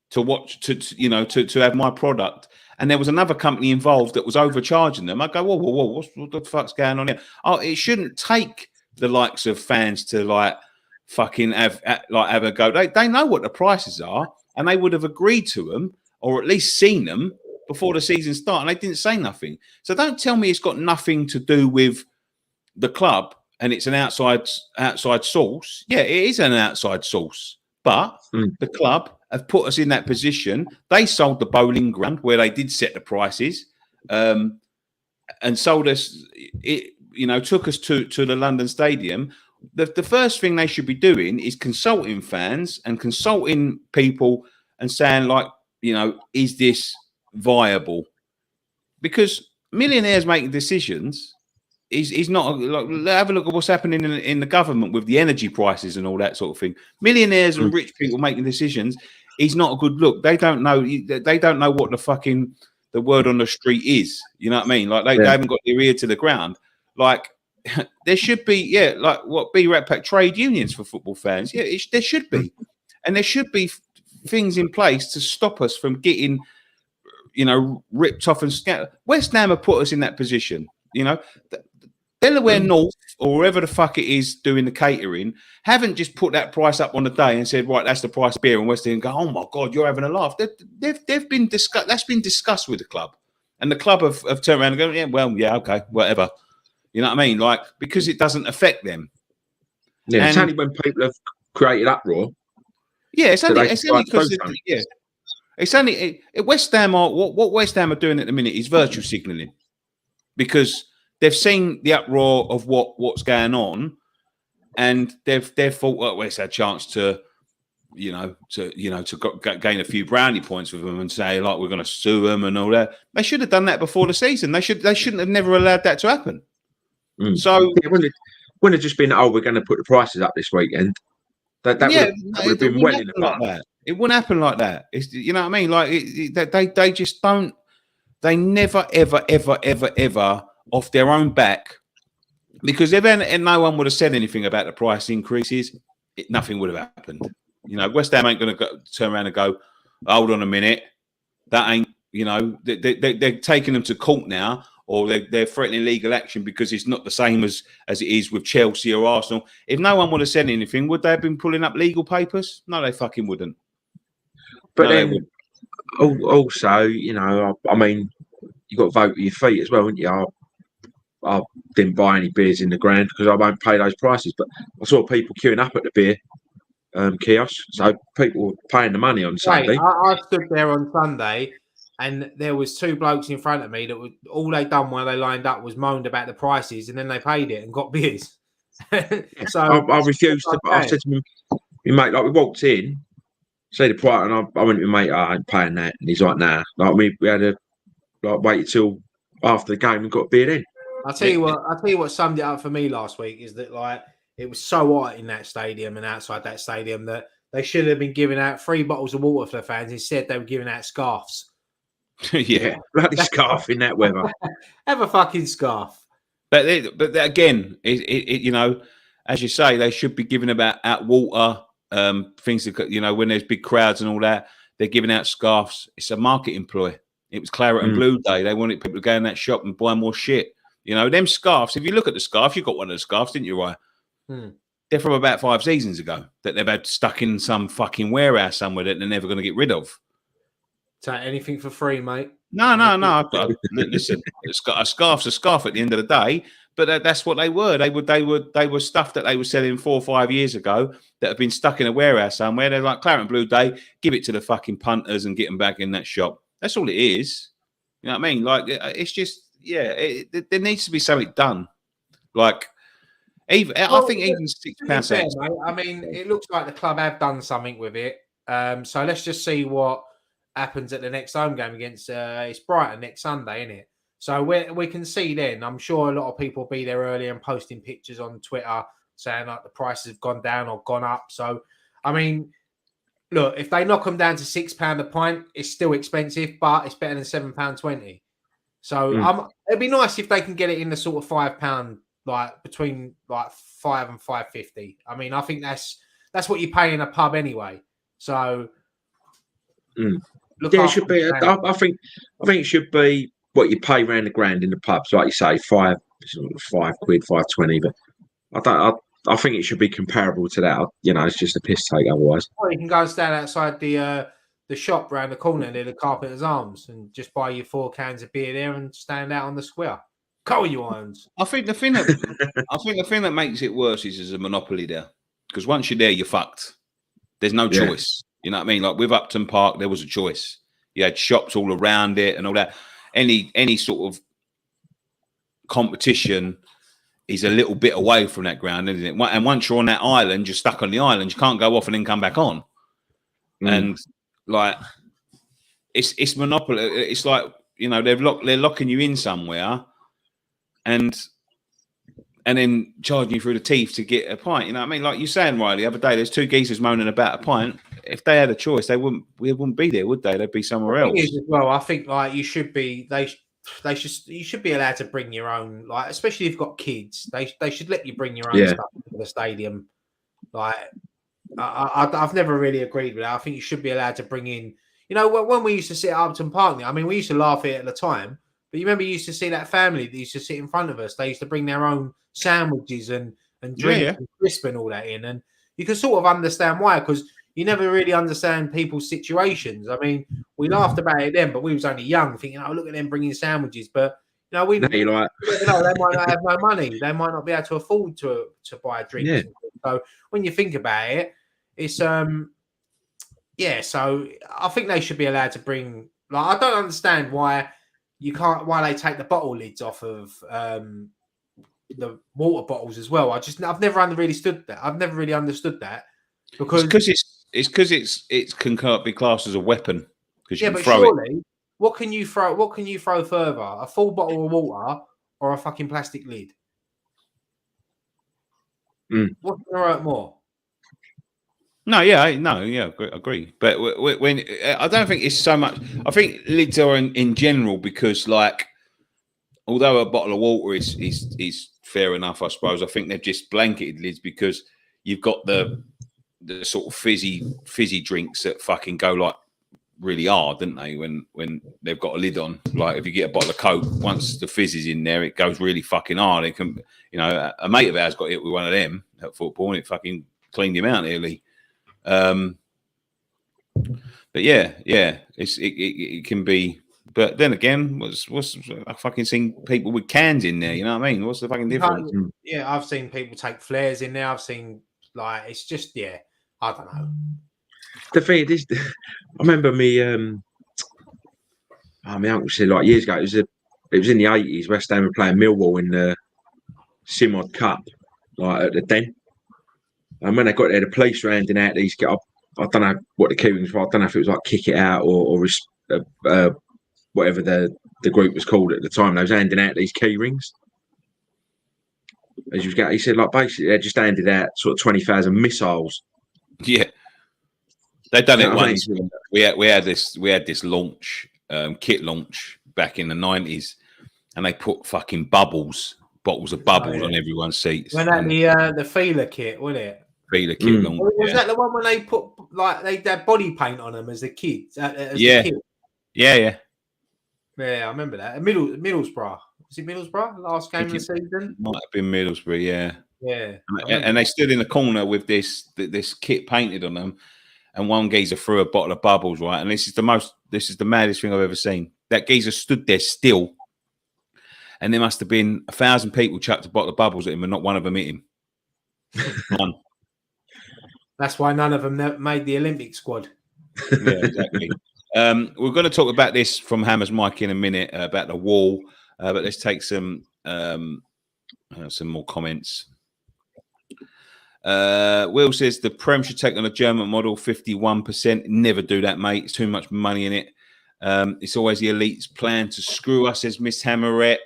to watch, to have my product, and there was another company involved that was overcharging them, I'd go, whoa, what the fuck's going on here? Oh, it shouldn't take the likes of fans to like fucking have a go. They know what the prices are, and they would have agreed to them or at least seen them before the season started, and they didn't say nothing. So don't tell me it's got nothing to do with the club. And it's an outside source. Yeah, it is an outside source. But the club have put us in that position. They sold the bowling ground where they did set the prices, and sold us. Took us to the London Stadium. The first thing they should be doing is consulting fans and consulting people and saying like, is this viable? Because millionaires making decisions. He's not like. Have a look at what's happening in the government with the energy prices and all that sort of thing. Millionaires and rich people making decisions is not a good look. They don't know. They don't know what the word on the street is. You know what I mean? Like they haven't got their ear to the ground. Like there should be, like what B-Rat Pack, trade unions for football fans. Yeah, there should be. And there should be things in place to stop us from getting, ripped off and scattered. West Ham have put us in that position. Delaware North, or wherever the fuck it is doing the catering, haven't just put that price up on the day and said, right, that's the price of beer, and West Ham go, oh my God, you're having a laugh. They've been discussed. That's been discussed with the club. And the club have turned around and go, yeah, okay, whatever. You know what I mean? Like, because it doesn't affect them. Yeah, it's only when people have created uproar. Yeah, it's only because it's only West Ham are what West Ham are doing at the minute is virtue signalling, because they've seen the uproar of what's going on, and they've thought, well, it's a chance to gain a few brownie points with them and say, like, we're going to sue them and all that. They should have done that before the season. They shouldn't have never allowed that to happen. So it wouldn't have just been, we're going to put the prices up this weekend. That would have been well in advance. Like it wouldn't happen like that. It's, you know what I mean? Like they just don't. They never, ever, ever, ever, ever off their own back, because if no one would have said anything about the price increases, nothing would have happened. West Ham ain't going to turn around and go, hold on a minute, that ain't. They're taking them to court now, or they're threatening legal action because it's not the same as it is with Chelsea or Arsenal. If no one would have said anything, would they have been pulling up legal papers? No, they fucking wouldn't. But then, also, I mean, you got to vote with your feet as well, haven't you? I didn't buy any beers in the Grand because I won't pay those prices. But I saw people queuing up at the beer kiosk, so people were paying the money on Sunday. I stood there on Sunday, and there was two blokes in front of me that all they done while they lined up was moaned about the prices, and then they paid it and got beers. So I refused to. I said to him, mate, like, we walked in, see the price, and I went to my mate, I ain't paying that, and he's like, nah. Like, we had to wait until after the game and got a beer in. I'll tell you what summed it up for me last week is that, like, it was so hot in that stadium and outside that stadium that they should have been giving out 3 bottles of water for the fans. Instead, they were giving out scarves. Yeah, bloody scarf in that weather. Have a fucking scarf. But again, as you say, they should be giving out water, things that, when there's big crowds and all that, they're giving out scarves. It's a marketing ploy. It was Claret and Blue Day. They wanted people to go in that shop and buy more shit. Them scarves, if you look at the scarf, you got one of the scarves, didn't you, Ryan? They're from about 5 seasons ago that they've had stuck in some fucking warehouse somewhere that they're never going to get rid of. Take anything for free, mate. No. Listen, a scarf's a scarf at the end of the day, but that's what they were. They were stuff that they were selling 4 or 5 years ago that have been stuck in a warehouse somewhere. They're like, Claret and Blue Day, give it to the fucking punters and get them back in that shop. That's all it is. You know what I mean? Like, it's just, there needs to be something done. Like, I think even £6. I mean, it looks like the club have done something with it. So let's just see what happens at the next home game against it's Brighton next Sunday, isn't it? So we can see then. I'm sure a lot of people will be there early and posting pictures on Twitter saying like the prices have gone down or gone up. So, I mean, look, if they knock them down to £6 a pint, it's still expensive, but it's better than £7.20. So it'd be nice if they can get it in the sort of £5, like between like £5 and £5.50. I mean, I think that's what you pay in a pub anyway. So it should be. I think it should be what you pay around the Grand in the pubs, like you say, £5, £5, £5.20. But I think it should be comparable to that. It's just a piss take otherwise. Or you can go and stand outside the shop round the corner near the Carpenter's Arms and just buy your 4 cans of beer there and stand out on the square. Cover your irons. I think the thing that makes it worse is there's a monopoly there, because once you're there, you're fucked. There's no choice. You know what I mean? Like with Upton Park, there was a choice. You had shops all around it and all that. Any sort of competition is a little bit away from that ground, isn't it? And once you're on that island, you're stuck on the island. You can't go off and then come back on. And like, it's monopoly. It's like, they're locking you in somewhere, and then charging you through the teeth to get a pint. You know what I mean? Like you're saying, Riley, the other day, there's 2 geezers moaning about a pint. If they had a choice, we wouldn't be there, would they? They'd be somewhere else. As well, I think like you should be. you should be allowed to bring your own, like, especially if you've got kids. They should let you bring your own Yeah. stuff to the stadium. Like, I've never really agreed with that. I think you should be allowed to bring in. You know, when we used to sit at Upton Park, I mean, we used to laugh at it at the time, but you remember you used to see that family that used to sit in front of us. They used to bring their own sandwiches and drinks and crisp and all that in, and you can sort of understand why, because you never really understand people's situations. I mean, we laughed about it then, but we was only young, thinking, "Oh, look at them bringing sandwiches." But you know, Now you're like, you know, they might not have no money. They might not be able to afford to buy drinks. Yeah. So when you think about it, it's yeah. So I think they should be allowed to bring. Like, I don't understand why why they take the bottle lids off of the water bottles as well. I've never really understood that. I've never really understood that because it can be classed as a weapon because you can but throw surely, it. what can you throw? What can you throw further? A full bottle of water or a fucking plastic lid? What's going to hurt more? No, agree. But when I don't think it's so much. I think lids are in general because, like, although a bottle of water is fair enough, I suppose. I think they've just blanketed lids because you've got the sort of fizzy drinks that fucking go like really hard, don't they? When they've got a lid on, like if you get a bottle of Coke, once the fizz is in there, it goes really fucking hard. It can, you know, a mate of ours got hit with one of them at football, and it fucking cleaned him out nearly. But yeah, it can be. But then again, what's I fucking seen people with cans in there? You know what I mean? What's the fucking difference? Yeah, I've seen people take flares in there. I've seen, like, it's just, yeah, I don't know. The thing is, I remember my uncle said, like, years ago, it was in the 80s. West Ham were playing Millwall in the Simod Cup, like at the Den. And when they got there, the police were handing out these. I don't know what the key rings were. I don't know if it was like kick it out or whatever the group was called at the time. They was handing out these key rings. As you get, he said, like, basically they just handed out sort of 20,000 missiles. Yeah, they've done it once. I mean? We had this launch, kit launch back in the 90s, and they put fucking bottles of bubbles on everyone's seats. When that the feeler kit, wasn't it? Feeler kit launch. Was that the one when they put, like, they had body paint on them as a kid? Yeah, Yeah, I remember that. Middlesbrough. Was it Middlesbrough? Last game of the season? Might have been Middlesbrough, yeah. Yeah. And they stood in the corner with this kit painted on them, and one geezer threw a bottle of bubbles, right? And this is the maddest thing I've ever seen. That geezer stood there still, and there must have been 1,000 people chucked a bottle of bubbles at him, and not one of them hit him. None. That's why none of them made the Olympic squad. Yeah, exactly. We're going to talk about this from Hammer's Mike in a minute about the wall, but let's take some more comments. Will says the Prem should take on a German model, 51%. Never do that, mate. It's too much money in it. It's always the elite's plan to screw us, says Miss Hammerette.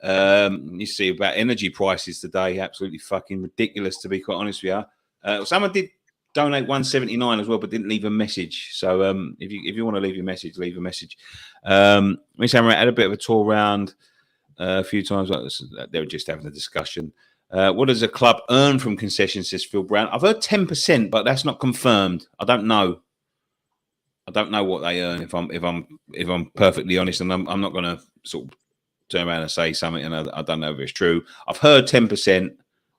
You see about energy prices today, absolutely fucking ridiculous, to be quite honest with you. Someone did donate 179 as well, but didn't leave a message. So if you want to leave your message, leave a message. Miss Hammerette had a bit of a tour around a few times. They were just having a discussion. What does a club earn from concessions, says Phil Brown? I've heard 10%, but that's not confirmed. I don't know what they earn, if I'm perfectly honest, and I'm not going to sort of turn around and say something, and I don't know if it's true. I've heard 10%,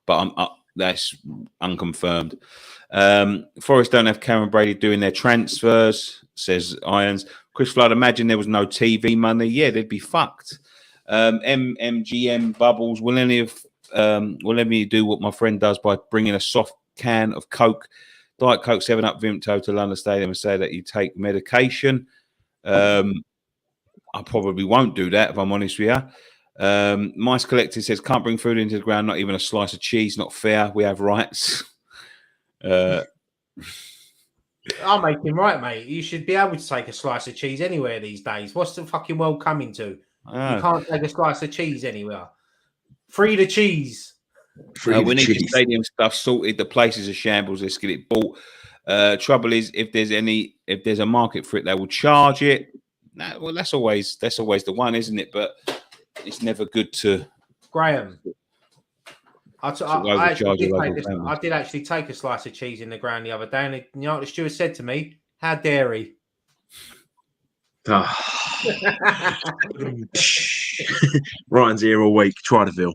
but that's unconfirmed. Forest don't have Cameron Brady doing their transfers, says Irons. Chris Flood, imagine there was no TV money. Yeah, they'd be fucked. MGM bubbles. Will any of you do what my friend does by bringing a soft can of Coke, Diet Coke, 7-Up, Vimto to London Stadium and say that you take medication? I probably won't do that, if I'm honest with you. Mice Collective says, can't bring food into the ground, not even a slice of cheese. Not fair. We have rights. I'll make him right, mate. You should be able to take a slice of cheese anywhere these days. What's the fucking world coming to? You can't take a slice of cheese anywhere. Free the cheese. We need the stadium stuff sorted. The place is a shambles. Let's get it bought. Trouble is, if there's a market for it, they will charge it. Nah, well, that's always the one, isn't it? But it's never good to Graham. I did actually take a slice of cheese in the ground the other day, and you know what the steward said to me? How dare he? Ryan's here all week. Try to feel.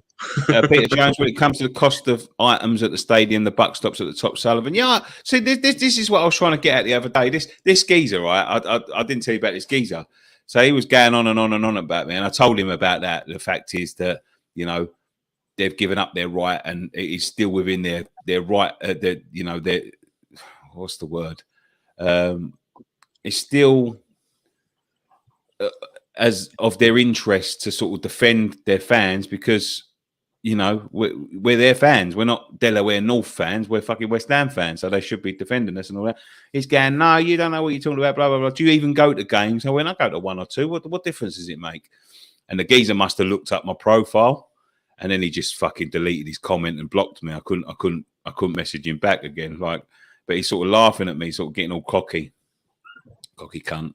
Peter Jones, when it comes to the cost of items at the stadium, the buck stops at the top. Sullivan, yeah. See, this is what I was trying to get at the other day. This geezer, right? I didn't tell you about this geezer. So he was going on and on and on about me, and I told him about that. The fact is that they've given up their right, and it is still within their right. Their what's the word? It's still as of their interest to sort of defend their fans because we're their fans. We're not Delaware North fans. We're fucking West Ham fans, so they should be defending us and all that. He's going, no, you don't know what you're talking about. Blah blah blah. Do you even go to games? I went, I go to one or two. What difference does it make? And the geezer must have looked up my profile. And then he just fucking deleted his comment and blocked me. I couldn't message him back again. But he's sort of laughing at me, sort of getting all cocky cunt.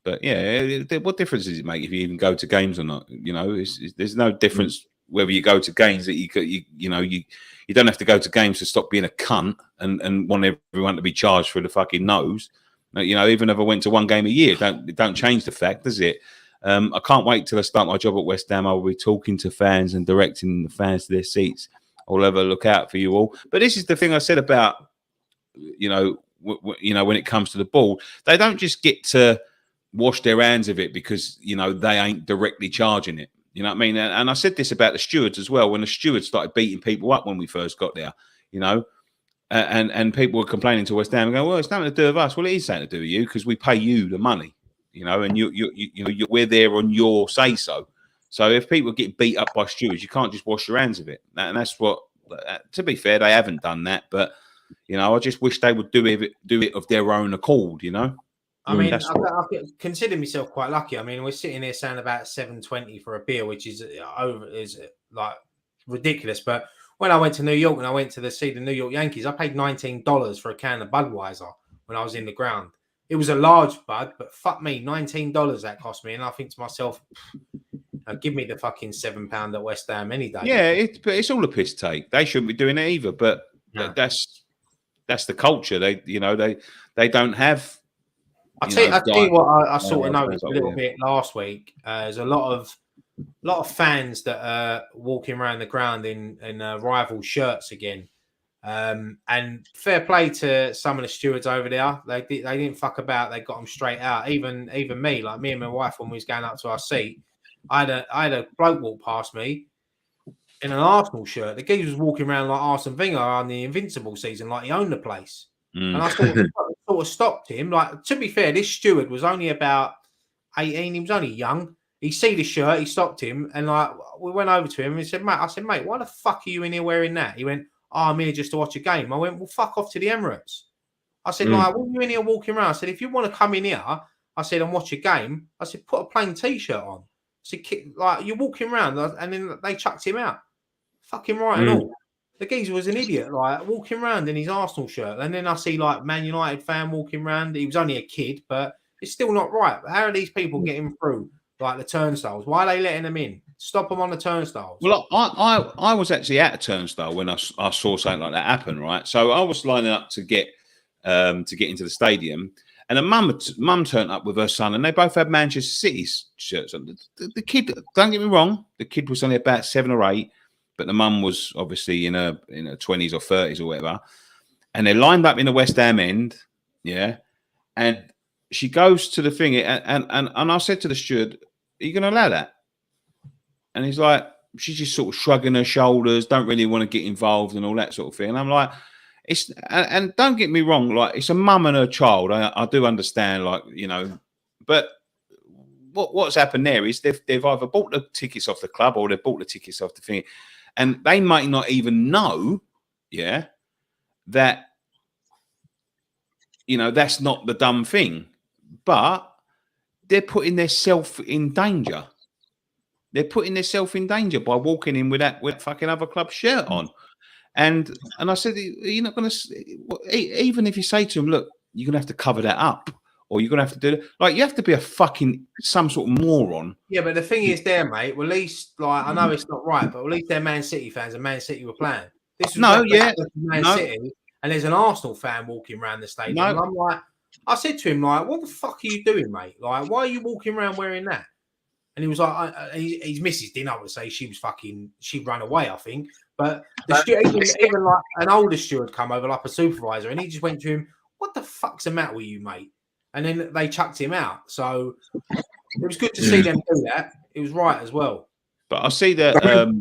But yeah, what difference does it make if you even go to games or not? There's no difference whether you go to games that you don't have to go to games to stop being a cunt and want everyone to be charged for the fucking nose. Even if I went to one game a year, it don't change the fact, does it? I can't wait till I start my job at West Ham. I will be talking to fans and directing the fans to their seats. I'll have a look out for you all. But this is the thing I said about, when it comes to the ball, they don't just get to wash their hands of it because, they ain't directly charging it. You know what I mean? And I said this about the stewards as well. When the stewards started beating people up when we first got there, and people were complaining to West Ham and going, well, it's nothing to do with us. Well, it is something to do with you because we pay you the money. And we're there on your say so. So if people get beat up by stewards, you can't just wash your hands of it. And that's what. To be fair, they haven't done that, but I just wish they would do it of their own accord. I mean, I consider myself quite lucky. I mean, we're sitting here saying about $7.20 for a beer, which is like ridiculous. But when I went to New York and I went to see the New York Yankees, I paid $19 for a can of Budweiser when I was in the ground. It was a large bud, but fuck me, $19 that cost me. And I think to myself, give me the fucking £7 at West Ham any day. Yeah, it's all a piss take. They shouldn't be doing it either. But that's the culture. They don't have. I tell you what, I sort of noticed a little bit last week. There's a lot of fans that are walking around the ground in rival shirts again. And fair play to some of the stewards over there. They didn't fuck about. They got them straight out. Even me, like me and my wife, when we was going up to our seat, I had a bloke walk past me in an Arsenal shirt. The geezer was walking around like Arsene Wenger on the Invincible season, like he owned the place. And I sort of stopped him. Like, to be fair, this steward was only about 18. He was only young. He see the shirt. He stopped him, and we went over to him and he said, "Mate, why the fuck are you in here wearing that?" He went, "Oh, I'm here just to watch a game." I went, "Well, fuck off to the Emirates." I said, "What are you in here walking around?" I said, "If you want to come in here," I said, "and watch a game," I said, "put a plain t-shirt on." I said, "You're walking around," and then they chucked him out. Fucking right and all. The geezer was an idiot, like walking around in his Arsenal shirt. And then I see like Man United fan walking around. He was only a kid, but it's still not right. How are these people getting through like the turnstiles? Why are they letting them in? Stop them on the turnstiles. Well, I was actually at a turnstile when I saw something like that happen, right? So I was lining up to get into the stadium, and a mum turned up with her son, and they both had Manchester City shirts on. The kid, don't get me wrong, the kid was only about 7 or 8. But the mum was obviously in her 20s or 30s or whatever. And they're lined up in the West Ham end. Yeah. And she goes to the thing. And I said to the steward, "Are you going to allow that?" And he's like, she's just sort of shrugging her shoulders, don't really want to get involved and all that sort of thing. And I'm like, and don't get me wrong, like it's a mum and her child. I do understand, but what's happened there is they've either bought the tickets off the club or they've bought the tickets off the thing. And they might not even know, that, that's not the dumb thing. But they're putting themselves in danger. They're putting themselves in danger by walking in with that fucking other club shirt on. And I said, you're not going to, even if you say to them, look, you're going to have to cover that up, or you're going to have to do it. Like, you have to be a fucking some sort of moron. Yeah, but the thing is, there, mate. Well, at least, like, I know it's not right, but at least they're Man City fans, and Man City were playing. This was Man City, and there's an Arsenal fan walking around the stadium. And I'm like, I said to him, like, what the fuck are you doing, mate? Like, why are you walking around wearing that? And he was like, his missus didn't know to say she'd run away, I think. But the steward, even like an older steward come over, like a supervisor, and he just went to him, what the fuck's the matter with you, mate? And then they chucked him out. So it was good to see them do that. It was right as well. But I see that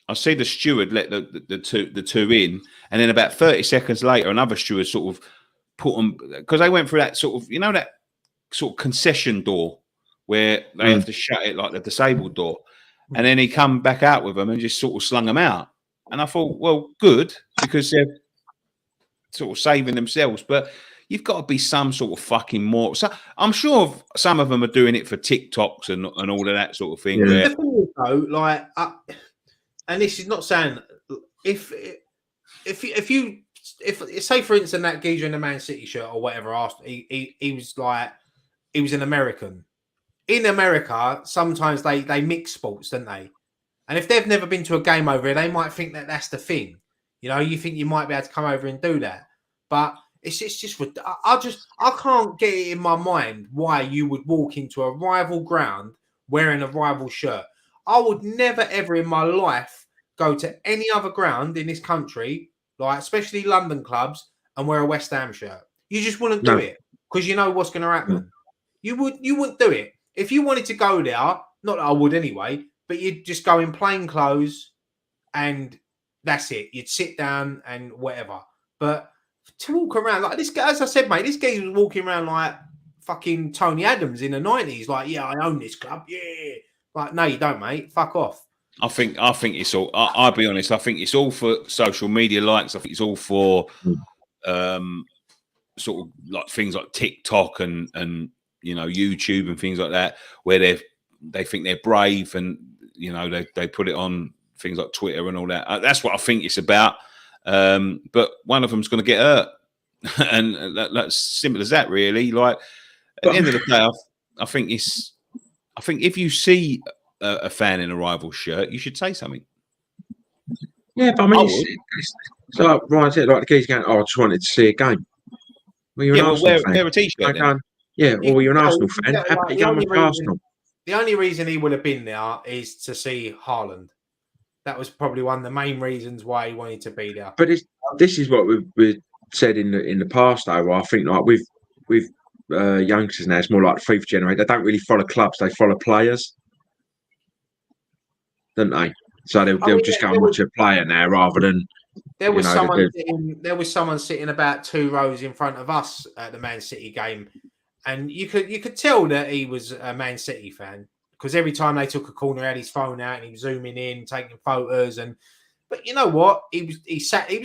I see the steward let the two in, and then about 30 seconds later, another steward sort of put them, because they went through that sort of, that sort of concession door where they have to shut it like the disabled door. And then he come back out with them and just sort of slung them out. And I thought, well, good, because they're sort of saving themselves. But you've got to be some sort of fucking more. So I'm sure some of them are doing it for TikToks and all of that sort of thing. Yeah. Where, the thing is, though, like, and this is not saying if say for instance that geezer in the Man City shirt or whatever asked, he was like, he was an American. In America, sometimes they mix sports, don't they? And if they've never been to a game over here, they might think that that's the thing. You think you might be able to come over and do that, but it's just I can't get it in my mind why you would walk into a rival ground wearing a rival shirt. I would never ever in my life go to any other ground in this country, like especially London clubs, and wear a West Ham shirt. You just wouldn't do it because you know what's going to happen. You wouldn't do it. If you wanted to go there, not that I would anyway, but you'd just go in plain clothes and that's it. You'd sit down and whatever. But to walk around like this guy, as I said, mate, this guy was walking around like fucking Tony Adams in the 90s. Like, yeah, I own this club. Yeah. Like, no, you don't, mate. Fuck off. I think it's all, I'll be honest, I think it's all for social media likes. I think it's all for sort of like things like TikTok and YouTube and things like that, where they think they're brave and they put it on things like Twitter and all that. That's what I think it's about. But one of them's going to get hurt, and that's simple as that, really. Like at the end of the day, I think if you see a fan in a rival shirt, you should say something. Yeah, but I mean, it's like Ryan said, like the geezer going, "Oh, I just wanted to see a game." Well, you're an Arsenal fan. Wear a t-shirt. Or you're an Arsenal fan. How about you go with Arsenal? The only reason he would have been there is to see Haaland. That was probably one of the main reasons why he wanted to be there. But this is what we've said in the past, though. I think like with youngsters now, it's more like the FIFA generation. They don't really follow clubs; they follow players, don't they? So they'll just go and watch a player now rather than. There was someone sitting about 2 rows in front of us at the Man City game, and you could tell that he was a Man City fan because every time they took a corner, he had his phone out and he was zooming in, taking photos. But you know what? He was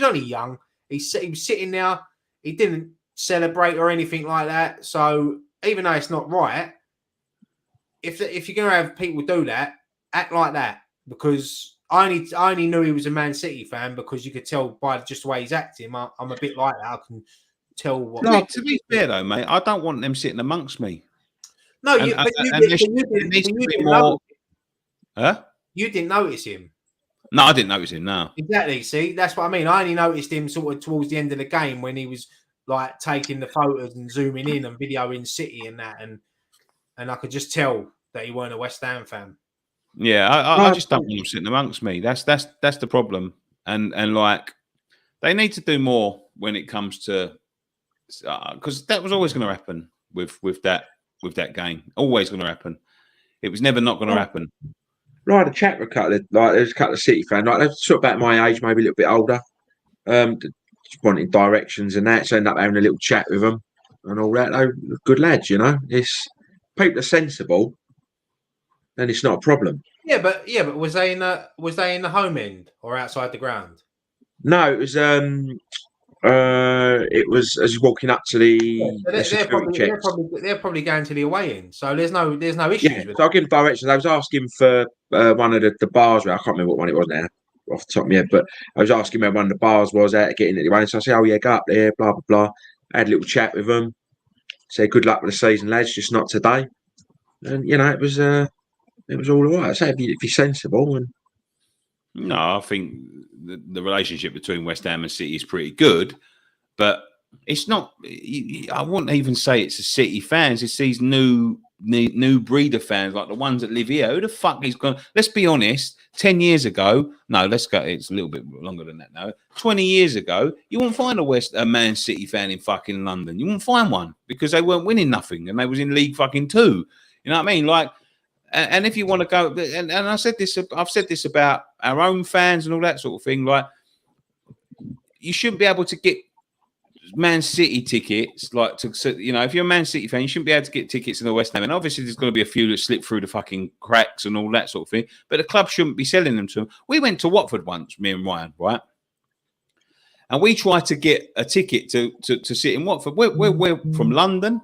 only young. He was sitting there. He didn't celebrate or anything like that. So even though it's not right, if you're going to have people do that, act like that, because I only knew he was a Man City fan because you could tell by just the way he's acting. I'm a bit like that. I can tell what. No, to be fair though, mate, I don't want them sitting amongst me. No, you didn't know. Huh? You didn't notice him. No, I didn't notice him. No, exactly. See, that's what I mean. I only noticed him sort of towards the end of the game when he was like taking the photos and zooming in and videoing City and that, and I could just tell that he weren't a West Ham fan. Yeah, I just don't want them sitting amongst me. That's the problem. And like they need to do more when it comes to because that was always going to happen with that game. Always going to happen. It was never not going to happen. I had a chat with there's a couple of City fans, like they're sort of about my age, maybe a little bit older. Just wanting directions and that, so end up having a little chat with them and all that. They're good lads, It's people are sensible. Then it's not a problem. Yeah, but was they in the home end or outside the ground? No, it was as you're walking up to they're probably going to the away end, so there's no issues. Yeah, so I'll give them directions. I was asking for one of the bars where I can't remember what one it was now off the top of my head, but I was asking where one of the bars was out getting at the away end. So I said, "Oh yeah, go up there, blah blah blah." I had a little chat with them, say good luck with the season, lads, just not today. And it was all right. I say if you're sensible and. No, I think the relationship between West Ham and City is pretty good, but it's not. I wouldn't even say it's the City fans. It's these new breed of fans, like the ones that live here. Who the fuck is going? Let's be honest. 10 years ago, no, let's go. It's a little bit longer than that now. 20 years ago, you won't find a Man City fan in fucking London. You won't find one because they weren't winning nothing and they was in League fucking 2. You know what I mean? Like. And if you want to go, and I've said this about our own fans and all that sort of thing, like you shouldn't be able to get Man City tickets, like if you're a Man City fan, you shouldn't be able to get tickets in the West Ham. And obviously, there's going to be a few that slip through the fucking cracks and all that sort of thing. But the club shouldn't be selling them to them. We went to Watford once, me and Ryan, right? And we tried to get a ticket to sit in Watford. We're from London,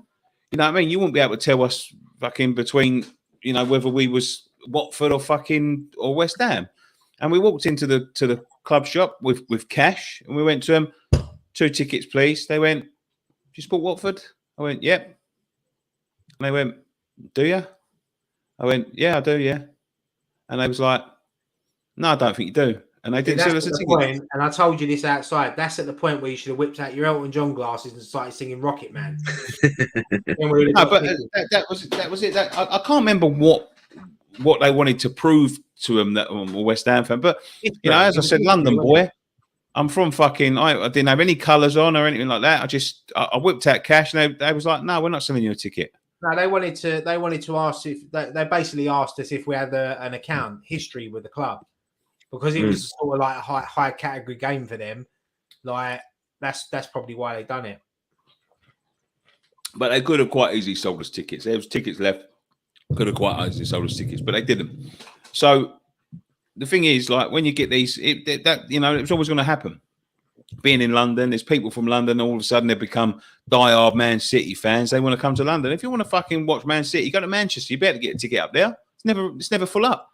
you know what I mean? You wouldn't be able to tell us fucking between. Whether we was Watford or West Ham. And we walked into the club shop with cash and we went to them, 2 tickets, please. They went, "Do you support Watford?" I went, "Yep." And they went, "Do you?" I went, "Yeah, I do, yeah." And they was like, "No, I don't think you do." And they didn't sell us a ticket. Point, and I told you this outside. That's at the point where you should have whipped out your Elton John glasses and started singing Rocket Man. No, but that was it. I can't remember what they wanted to prove to him that I'm a West Ham fan. But as I said, London boy. I'm from fucking. I didn't have any colours on or anything like that. I whipped out cash and they was like, "No, we're not selling you a ticket." No, they wanted to ask if they basically asked us if we had an account history with the club. Because it was sort of like a high category game for them, like that's probably why they done it. But they could have quite easily sold us tickets. There was tickets left. Could have quite easily sold us tickets, but they didn't. So the thing is, like when you get these, it was always going to happen. Being in London, there's people from London. All of a sudden, they become diehard Man City fans. They want to come to London. If you want to fucking watch Man City, go to Manchester. You better get a ticket up there. It's never full up.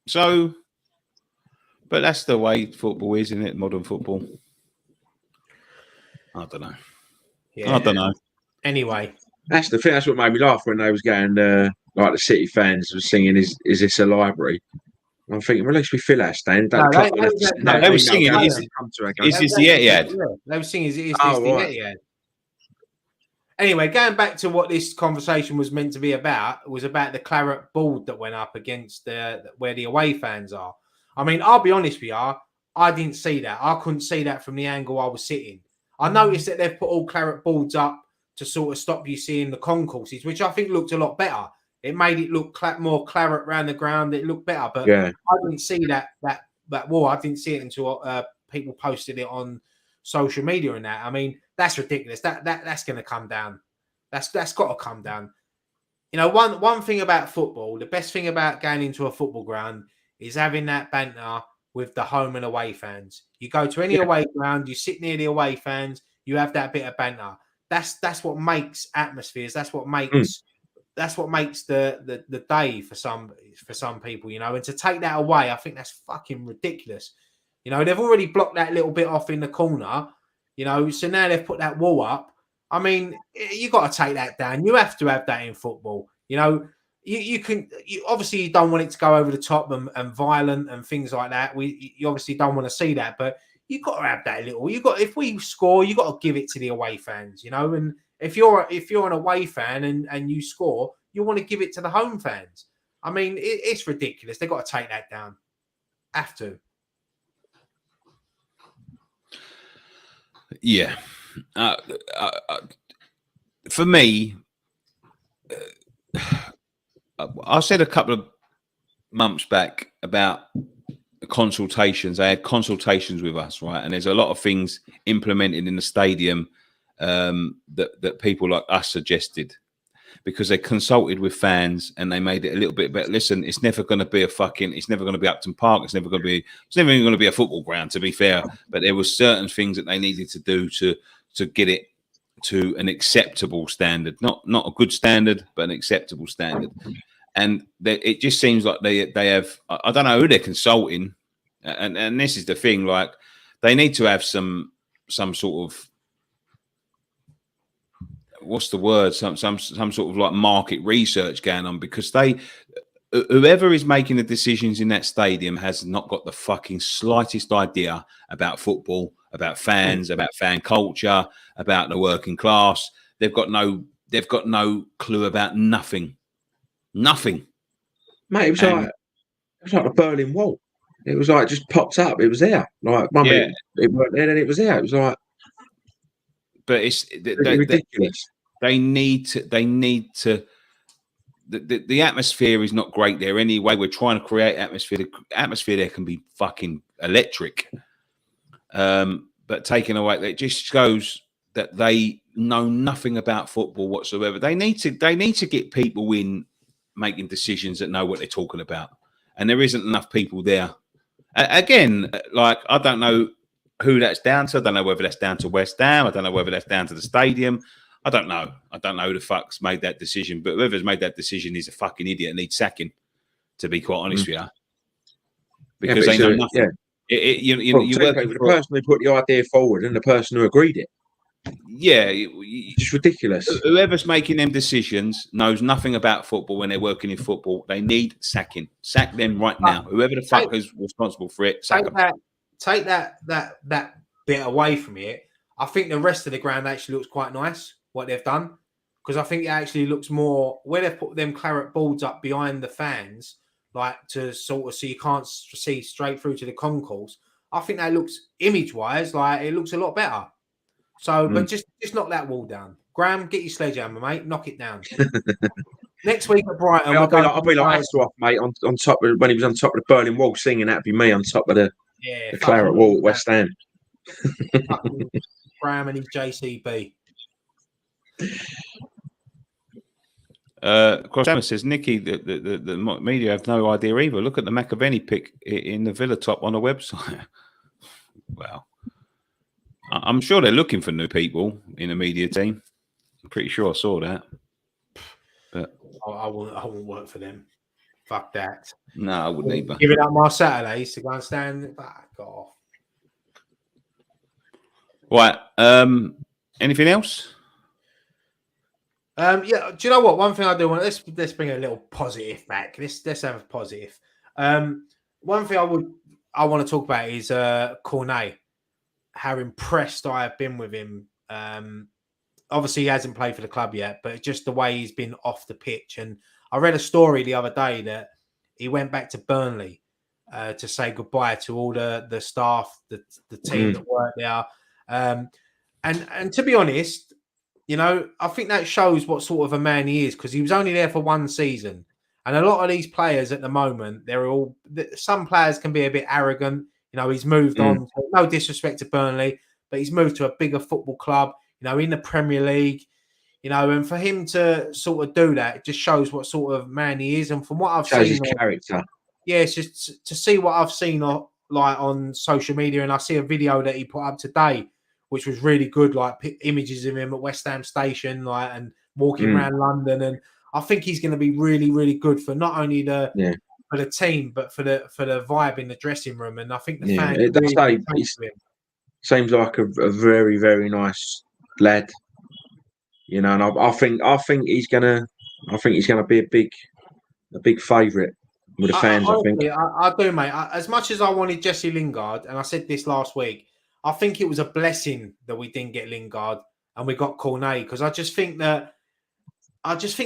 So, but that's the way football is, isn't it? Modern football. I don't know. Yeah. I don't know. Anyway, that's the thing. That's what made me laugh when they was going. Like the City fans were singing, "Is this a library?" I'm thinking, well, at least we fill our stand. They were singing, "Is this the Etihad?" They were singing, "Is this the Etihad?" Anyway, going back to what this conversation was meant to be about, was about the claret board that went up against where the away fans are. I mean, I'll be honest with you, I didn't see that. I couldn't see that from the angle I was sitting. I noticed that they've put all claret boards up to sort of stop you seeing the concourses, which I think looked a lot better. It made it look more claret around the ground. It looked better, but I didn't see that wall. I didn't see it until people posted it on social media and that. I mean, that's ridiculous. That's going to come down. That's got to come down. One thing about football, the best thing about going into a football ground is having that banter with the home and away fans. You go to any away ground, you sit near the away fans, you have that bit of banter. That's what makes atmospheres. That's what makes the day for some people. And to take that away, I think that's fucking ridiculous. They've already blocked that little bit off in the corner, so now they've put that wall up. I mean, you got to take that down. You have to have that in football. You obviously you don't want it to go over the top and violent and things like that. You obviously don't want to see that, but you got to have that little. If we score, you got to give it to the away fans, and if you're an away fan and you score, you want to give it to the home fans. I mean, it's ridiculous. They've got to take that down. Have to. Yeah. For me, I said a couple of months back about consultations. They had consultations with us, right? And there's a lot of things implemented in the stadium that people like us suggested, because they consulted with fans and they made it a little bit better. Listen, it's never going to be it's never going to be Upton Park. It's never even going to be a football ground, to be fair. But there were certain things that they needed to do to get it to an acceptable standard, not a good standard, but an acceptable standard. And it just seems like they have, I don't know who they're consulting. And this is the thing, like they need to have some sort of what's the word? Some sort of like market research going on, because whoever is making the decisions in that stadium has not got the fucking slightest idea about football, about fans, about fan culture, about the working class. They've got no clue about nothing. Nothing. Mate, it was like the Berlin Wall. It was like, it just popped up. It was there. Like one minute it weren't there, then it was there. It was like, but it's ridiculous. They need to. The atmosphere is not great there anyway. We're trying to create atmosphere. The atmosphere there can be fucking electric. But taking away, it just shows that they know nothing about football whatsoever. They need to get people in making decisions that know what they're talking about. And there isn't enough people there. Again, like, I don't know who that's down to. I don't know whether that's down to West Ham. I don't know whether that's down to the stadium. I don't know. I don't know who the fuck's made that decision. But whoever's made that decision is a fucking idiot and needs sacking, to be quite honest with you. Because they know nothing. The person who put the idea forward and the person who agreed it. Yeah. It's ridiculous. Whoever's making them decisions knows nothing about football when they're working in football. They need sacking. Sack them right now. Whoever the fuck is responsible for it, sack them. Take that bit away from it. I think the rest of the ground actually looks quite nice, what they've done. Because I think it actually looks more, where they've put them claret boards up behind the fans, like to sort of, so you can't see straight through to the concourse. I think that looks, image-wise, like it looks a lot better. So, but just knock that wall down. Graham, get your sledgehammer, mate. Knock it down. Next week at Brighton, I'll be like Hasselhoff, mate, on top of, when he was on top of the Berlin Wall singing, that'd be me on top of the claret wall at West Ham. Graham and his JCB. Cross says, Nicky, the media have no idea either. Look at the McAvenny pick in the Villa top on the website. Well, I'm sure they're looking for new people in the media team. I'm pretty sure I saw that. But I won't work for them. Fuck that. No, I wouldn't either. Give it up my Saturdays to go and stand back off. Right. Anything else? Yeah. Do you know what? One thing I do want. Let's bring a little positive back. Let's have a positive. One thing I want to talk about is Cornet. How impressed I have been with him. Obviously, he hasn't played for the club yet, but just the way he's been off the pitch. And I read a story the other day that he went back to Burnley to say goodbye to all the staff, the team that worked there. And to be honest, you know, I think that shows what sort of a man he is, because he was only there for one season. And a lot of these players at the moment, some players can be a bit arrogant. You know, he's moved on. No disrespect to Burnley, but he's moved to a bigger football club, you know, in the Premier League, you know, and for him to sort of do that, it just shows what sort of man he is. And from what I've seen, his character. Yeah, it's just to see what I've seen like on social media, and I see a video that he put up today, which was really good, like images of him at West Ham Station, like, and walking around London. And I think he's going to be really, really good for not only for the team, but for the vibe in the dressing room. And I think the fans seems like a very, very nice lad, you know. And I think he's gonna be a big favourite with the fans. I think I do, mate. As much as I wanted Jesse Lingard, and I said this last week, I think it was a blessing that we didn't get Lingard and we got Cornet, because I just think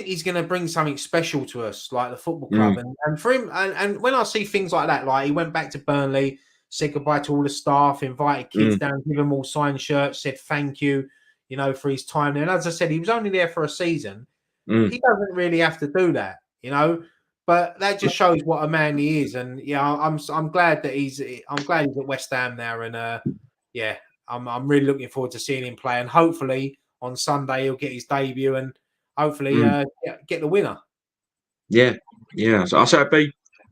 he's going to bring something special to us, like the football club. And for him, and when I see things like that, like he went back to Burnley, said goodbye to all the staff, invited kids down, give them all signed shirts, said thank you, you know, for his time there. And as I said, he was only there for a season. He doesn't really have to do that, you know. But that just shows what a man he is. And yeah, I'm glad that he's at West Ham now. And yeah, I'm really looking forward to seeing him play. And hopefully on Sunday he'll get his debut and hopefully get the winner. Yeah. So I'll say it'd be,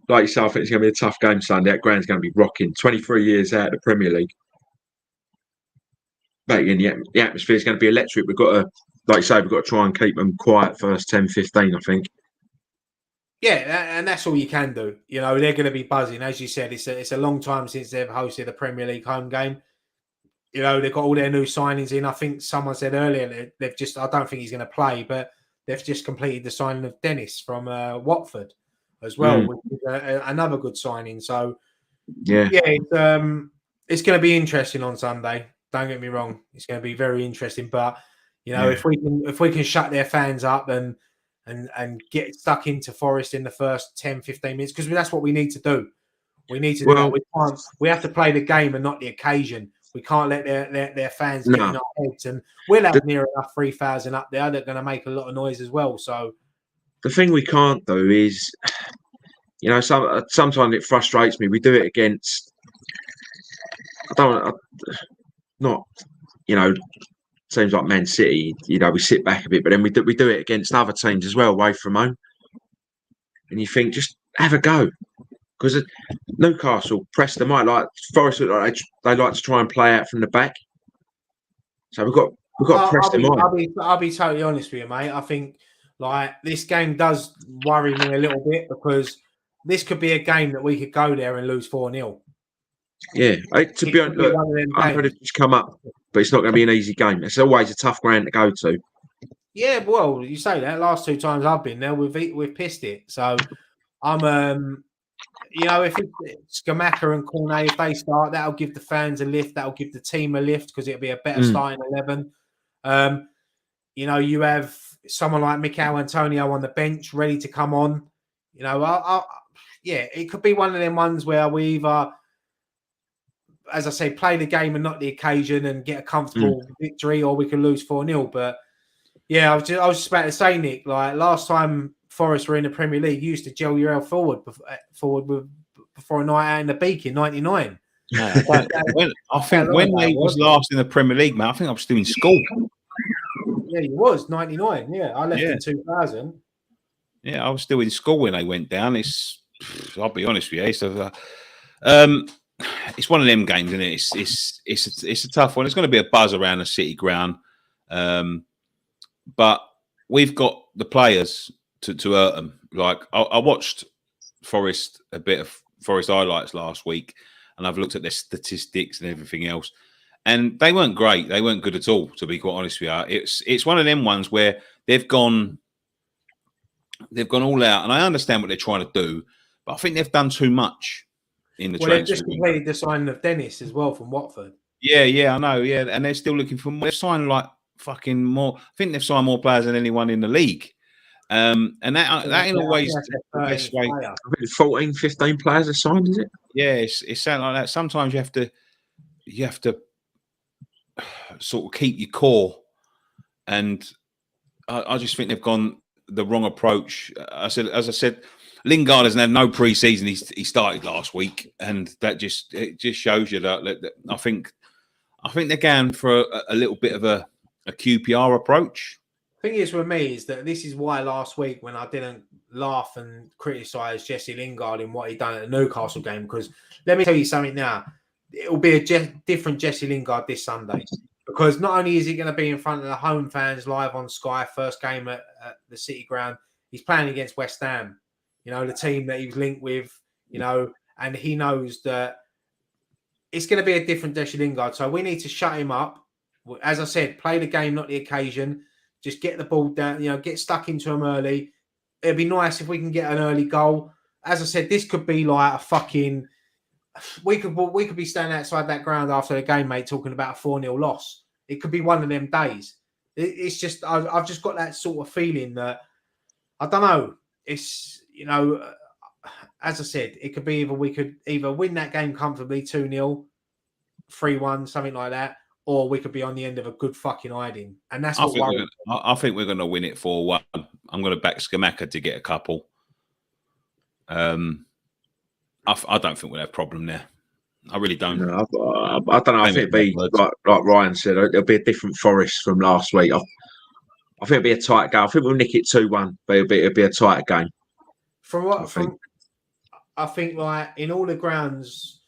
like yourself, I think it's going to be a tough game Sunday. That ground's going to be rocking. 23 years out of the Premier League. But again, the atmosphere is going to be electric. We've got to, like you say, we've got to try and keep them quiet first 10, 15, I think. Yeah, and that's all you can do. You know, they're going to be buzzing. As you said, it's a long time since they've hosted a Premier League home game. they've got all their new signings in. I think someone said earlier they've just, I don't think he's going to play, but they've just completed the signing of Dennis from Watford as well, which is another good signing. So, yeah, it's going to be interesting on Sunday. Don't get me wrong; it's going to be very interesting. But if we can shut their fans up and get stuck into Forest in the first 10, 15 minutes, because that's what we need to do. We need to do that. We have to play the game and not the occasion. We can't let their fans get in our heads. And we'll have near enough 3,000 up there. They're going to make a lot of noise as well. So the thing we can't do is, sometimes it frustrates me. We do it against. Seems like Man City. We sit back a bit, but then we do it against other teams as well, away from home. And you think, just have a go. Because Newcastle press them out, like Forest look like they like to try and play out from the back. So we've got to press them on. I'll be totally honest with you, mate. I think this game does worry me a little bit, because this could be a game that we could go there and lose 4-0. Yeah, to be honest, look, I heard it just come up, but it's not going to be an easy game. It's always a tough ground to go to. Yeah, well, you say that. Last 2 times I've been there, we've pissed it. So I'm if it's Skamaka and Cornet, if they start, that'll give the fans a lift. That'll give the team a lift, because it'll be a better starting 11. You have someone like Mikel Antonio on the bench ready to come on. It could be one of them ones where we either, as I say, play the game and not the occasion and get a comfortable victory, or we can lose 4-0. But yeah, I was just about to say, Nick, last time Forest were in the Premier League, you used to gel your forward before a night out in the Beak in '99. No, I think when they was last in the Premier League, man, I think I was still in school. Yeah, you was '99. Yeah, I left in 2000. Yeah, I was still in school when they went down. I'll be honest with you, it's one of them games, isn't it? It's a tough one. It's going to be a buzz around the City ground, but we've got the players to hurt them. I watched a bit of Forest highlights last week, and I've looked at their statistics and everything else, and they weren't great. They weren't good at all, to be quite honest with you. It's one of them ones where they've gone all out, and I understand what they're trying to do, but I think they've done too much in the transfer. They've just completed the signing of Dennis as well from Watford. Yeah, I know. Yeah, and they're still looking for more. They've signed fucking more. I think they've signed more players than anyone in the league. And that ain't always the best way. 14, 15 players are signed, is it? Yeah, it's something like that. Sometimes you have to sort of keep your core, and I just think they've gone the wrong approach. As I said, Lingard hasn't had no pre-season. He started last week, and it just shows you that I think they're going for a little bit of a QPR approach. Thing is with me is that this is why last week, when I didn't laugh and criticise Jesse Lingard in what he done at the Newcastle game, because let me tell you something now, it will be a different Jesse Lingard this Sunday, because not only is he going to be in front of the home fans live on Sky, first game at the City ground, he's playing against West Ham, the team that he's linked with, and he knows that it's going to be a different Jesse Lingard. So we need to shut him up. As I said, play the game, not the occasion. Just get the ball down, get stuck into them early. It'd be nice if we can get an early goal. As I said, this could be like a fucking. We could be standing outside that ground after the game, mate, talking about a 4-0 loss. It could be one of them days. It's just I've just got that sort of feeling that I don't know. It's as I said, it could be we could either win that game comfortably 2-0, 3-1, something like that. Or we could be on the end of a good fucking hiding. And that's what I think we're going to win it 4-1. I'm going to back Skamaka to get a couple. I don't think we'll have a problem there. I really don't. No, I don't know. I think it'll be, like Ryan said, it'll be a different Forest from last week. I think it'll be a tight game. I think we'll nick it 2-1, but it'll be a tighter game. I think in all the grounds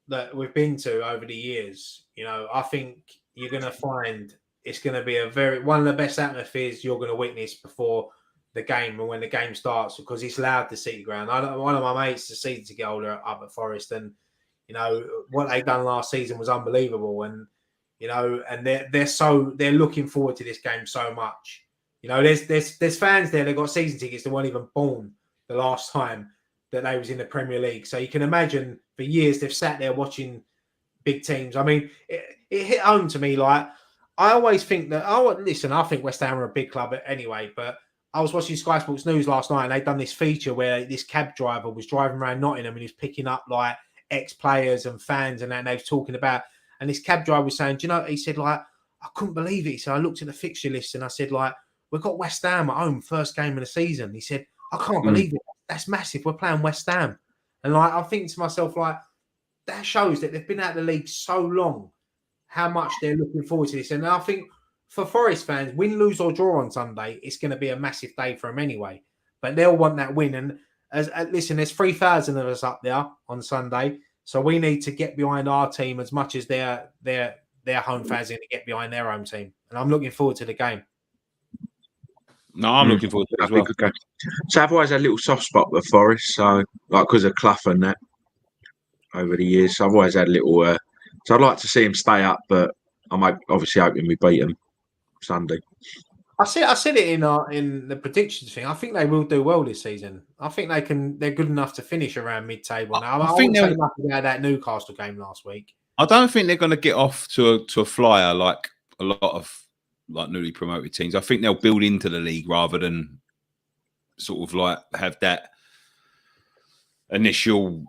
that we've been to over the years, I think you're going to find it's going to be one of the best atmospheres you're going to witness before the game and when the game starts, because it's loud, the City ground. One of my mates, the season ticket holder up at Forest, and what they done last season was unbelievable. And you know, and they're looking forward to this game so much. You know, there's fans there that got season tickets that weren't even born the last time that they was in the Premier League. So you can imagine for years they've sat there watching big teams. I mean, it hit home to me. Like, I always think that, listen, I think West Ham are a big club anyway, but I was watching Sky Sports News last night and they'd done this feature where this cab driver was driving around Nottingham and he was picking up like ex-players and fans and that, and they was talking about, and this cab driver was saying, do you know, he said, like, I couldn't believe it. So I looked at the fixture list and I said, like, we've got West Ham at home, first game of the season. He said, I can't believe it. That's massive. We're playing West Ham. And like, I'm thinking to myself, like, that shows that they've been out of the league so long, how much they're looking forward to this. And I think for Forest fans, win, lose or draw on Sunday, it's going to be a massive day for them anyway. But they'll want that win. And listen, there's 3,000 of us up there on Sunday. So we need to get behind our team as much as their home fans are going to get behind their home team. And I'm looking forward to the game. No, I'm looking forward to it as well. So I've always had a little soft spot with Forest, so like because of Clough and that over the years. So I've always had a little. So I'd like to see him stay up, but I'm obviously hoping we beat them Sunday. I said it in the predictions thing. I think they will do well this season. I think they can. They're good enough to finish around mid-table now. I think they'll nothing about that Newcastle game last week. I don't think they're going to get off to a flyer like a lot of like newly promoted teams. I think they'll build into the league rather than sort of like have that initial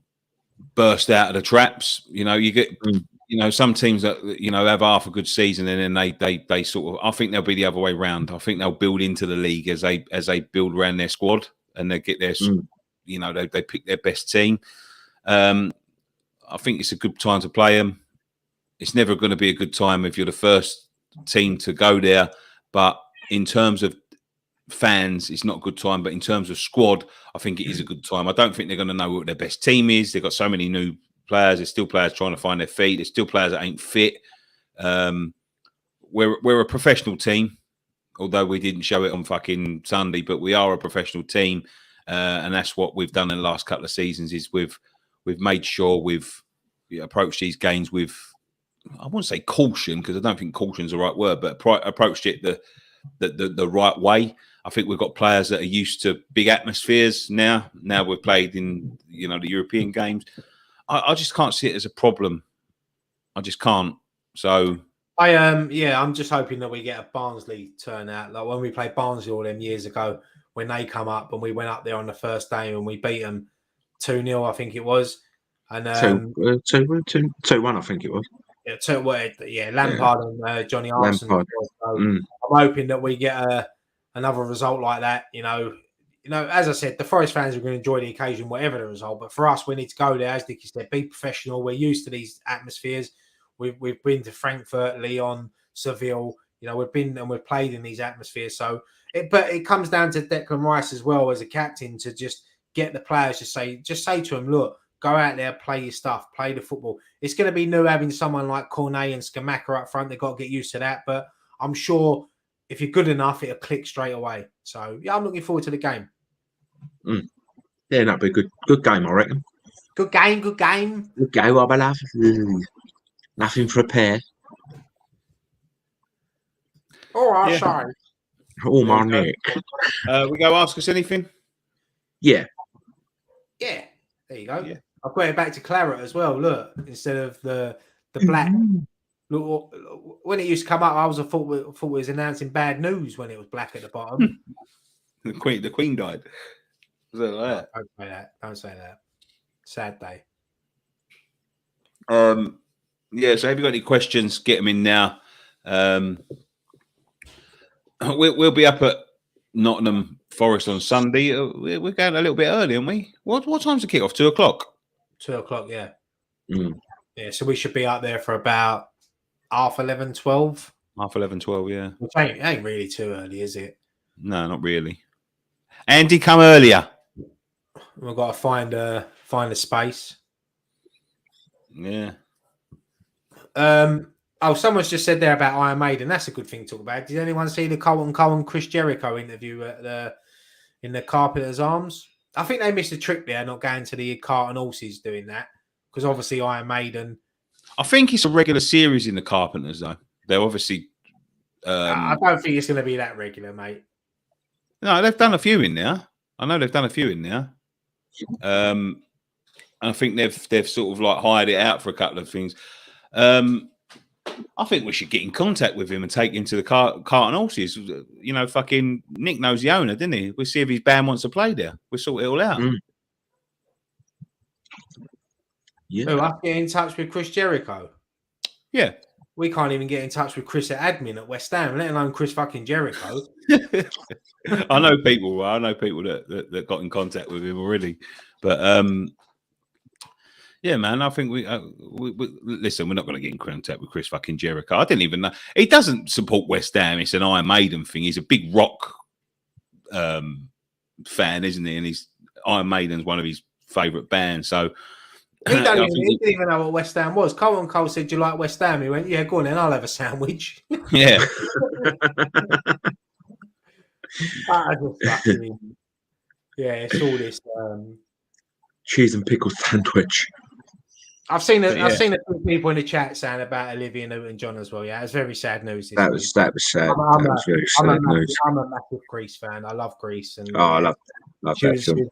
burst out of the traps. You know, you get some teams that have half a good season and then they sort of. I think they'll be the other way round. I think they'll build into the league as they build around their squad and they get their they pick their best team. I think it's a good time to play them. It's never going to be a good time if you're the first team to go there, but in terms of fans, it's not a good time. But in terms of squad, I think it is a good time. I don't think they're going to know what their best team is. They've got so many new players. There's still players trying to find their feet. There's still players that ain't fit. We're a professional team, although we didn't show it on fucking Sunday, but we are a professional team, and that's what we've done in the last couple of seasons. Is we've made sure we've approached these games with, I wouldn't say caution because I don't think caution is the right word, but approached it the right way. I think we've got players that are used to big atmospheres now. Now we've played in the European games. I just can't see it as a problem. I just can't. So I'm just hoping that we get a Barnsley turnout like when we played Barnsley all them years ago when they come up and we went up there on the first day and we beat them 2-0, I think it was, and 2-1, I think it was. Lampard and Johnny Arson. So I'm hoping that we get another result like that. You know, as I said, the Forest fans are going to enjoy the occasion, whatever the result. But for us, we need to go there, as Dickie said, be professional. We're used to these atmospheres. We've been to Frankfurt, Lyon, Seville. You know, we've been and we've played in these atmospheres. So, but it comes down to Declan Rice as well as a captain to just get the players to say to them, look, go out there, play your stuff, play the football. It's going to be new having someone like Cornet and Skamaka up front. They've got to get used to that. But I'm sure if you're good enough, it'll click straight away. So, yeah, I'm looking forward to the game. Yeah, that'll be a good game, I reckon. Good game. Good game, I love. Nothing for a pair. All right, sorry. Oh, my neck. We go ask us anything? Yeah. Yeah, there you go. Yeah. I've got it back to claret as well. Look, instead of the black. Look, when it used to come up, I thought we was announcing bad news when it was black at the bottom. The Queen died. Was that like that? Don't say that. Sad day. Yeah. So, have you got any questions? Get them in now. We'll be up at Nottingham Forest on Sunday. We're going a little bit early, aren't we? What time's the kick-off? 2 o'clock? 2 o'clock, yeah. Yeah, so we should be up there for about 11:30, 12. 11:30, 12, yeah. Which ain't really too early, is it? No, not really. Andy, come earlier. We've got to find a space. Yeah. Someone's just said there about Iron Maiden. That's a good thing to talk about. Did anyone see the Colton Cole and Chris Jericho interview in the Carpenter's Arms? I think they missed a trick there, not going to the cart and horses doing that, because obviously Iron Maiden. I think it's a regular series in the Carpenters, though. They're obviously. I don't think it's going to be that regular, mate. No, they've done a few in there. I know they've done a few in there. And I think they've sort of like hired it out for a couple of things. I think we should get in contact with him and take him to the Cart and Horses. You know, fucking Nick knows the owner, didn't he? We'll see if his band wants to play there. We'll sort it all out. Yeah. Who, I get in touch with Chris Jericho? Yeah. We can't even get in touch with Chris at admin at West Ham, let alone Chris fucking Jericho. I know people that got in contact with him already. But yeah, man, I think we listen, we're not going to get in contact with Chris fucking Jericho. I didn't even know. He doesn't support West Ham. It's an Iron Maiden thing. He's a big rock fan, isn't he? And he's Iron Maiden's one of his favourite bands. So he didn't even know what West Ham was. Cole said, "Do you like West Ham?" He went, "Yeah, go on then. I'll have a sandwich." Yeah. It's all this cheese and pickle sandwich. I've seen a few people in the chat saying about Olivia Newton-John as well. Yeah, it's very sad news. That was sad. That was very sad news. I'm a massive Grease fan. I love Grease, and I love that film.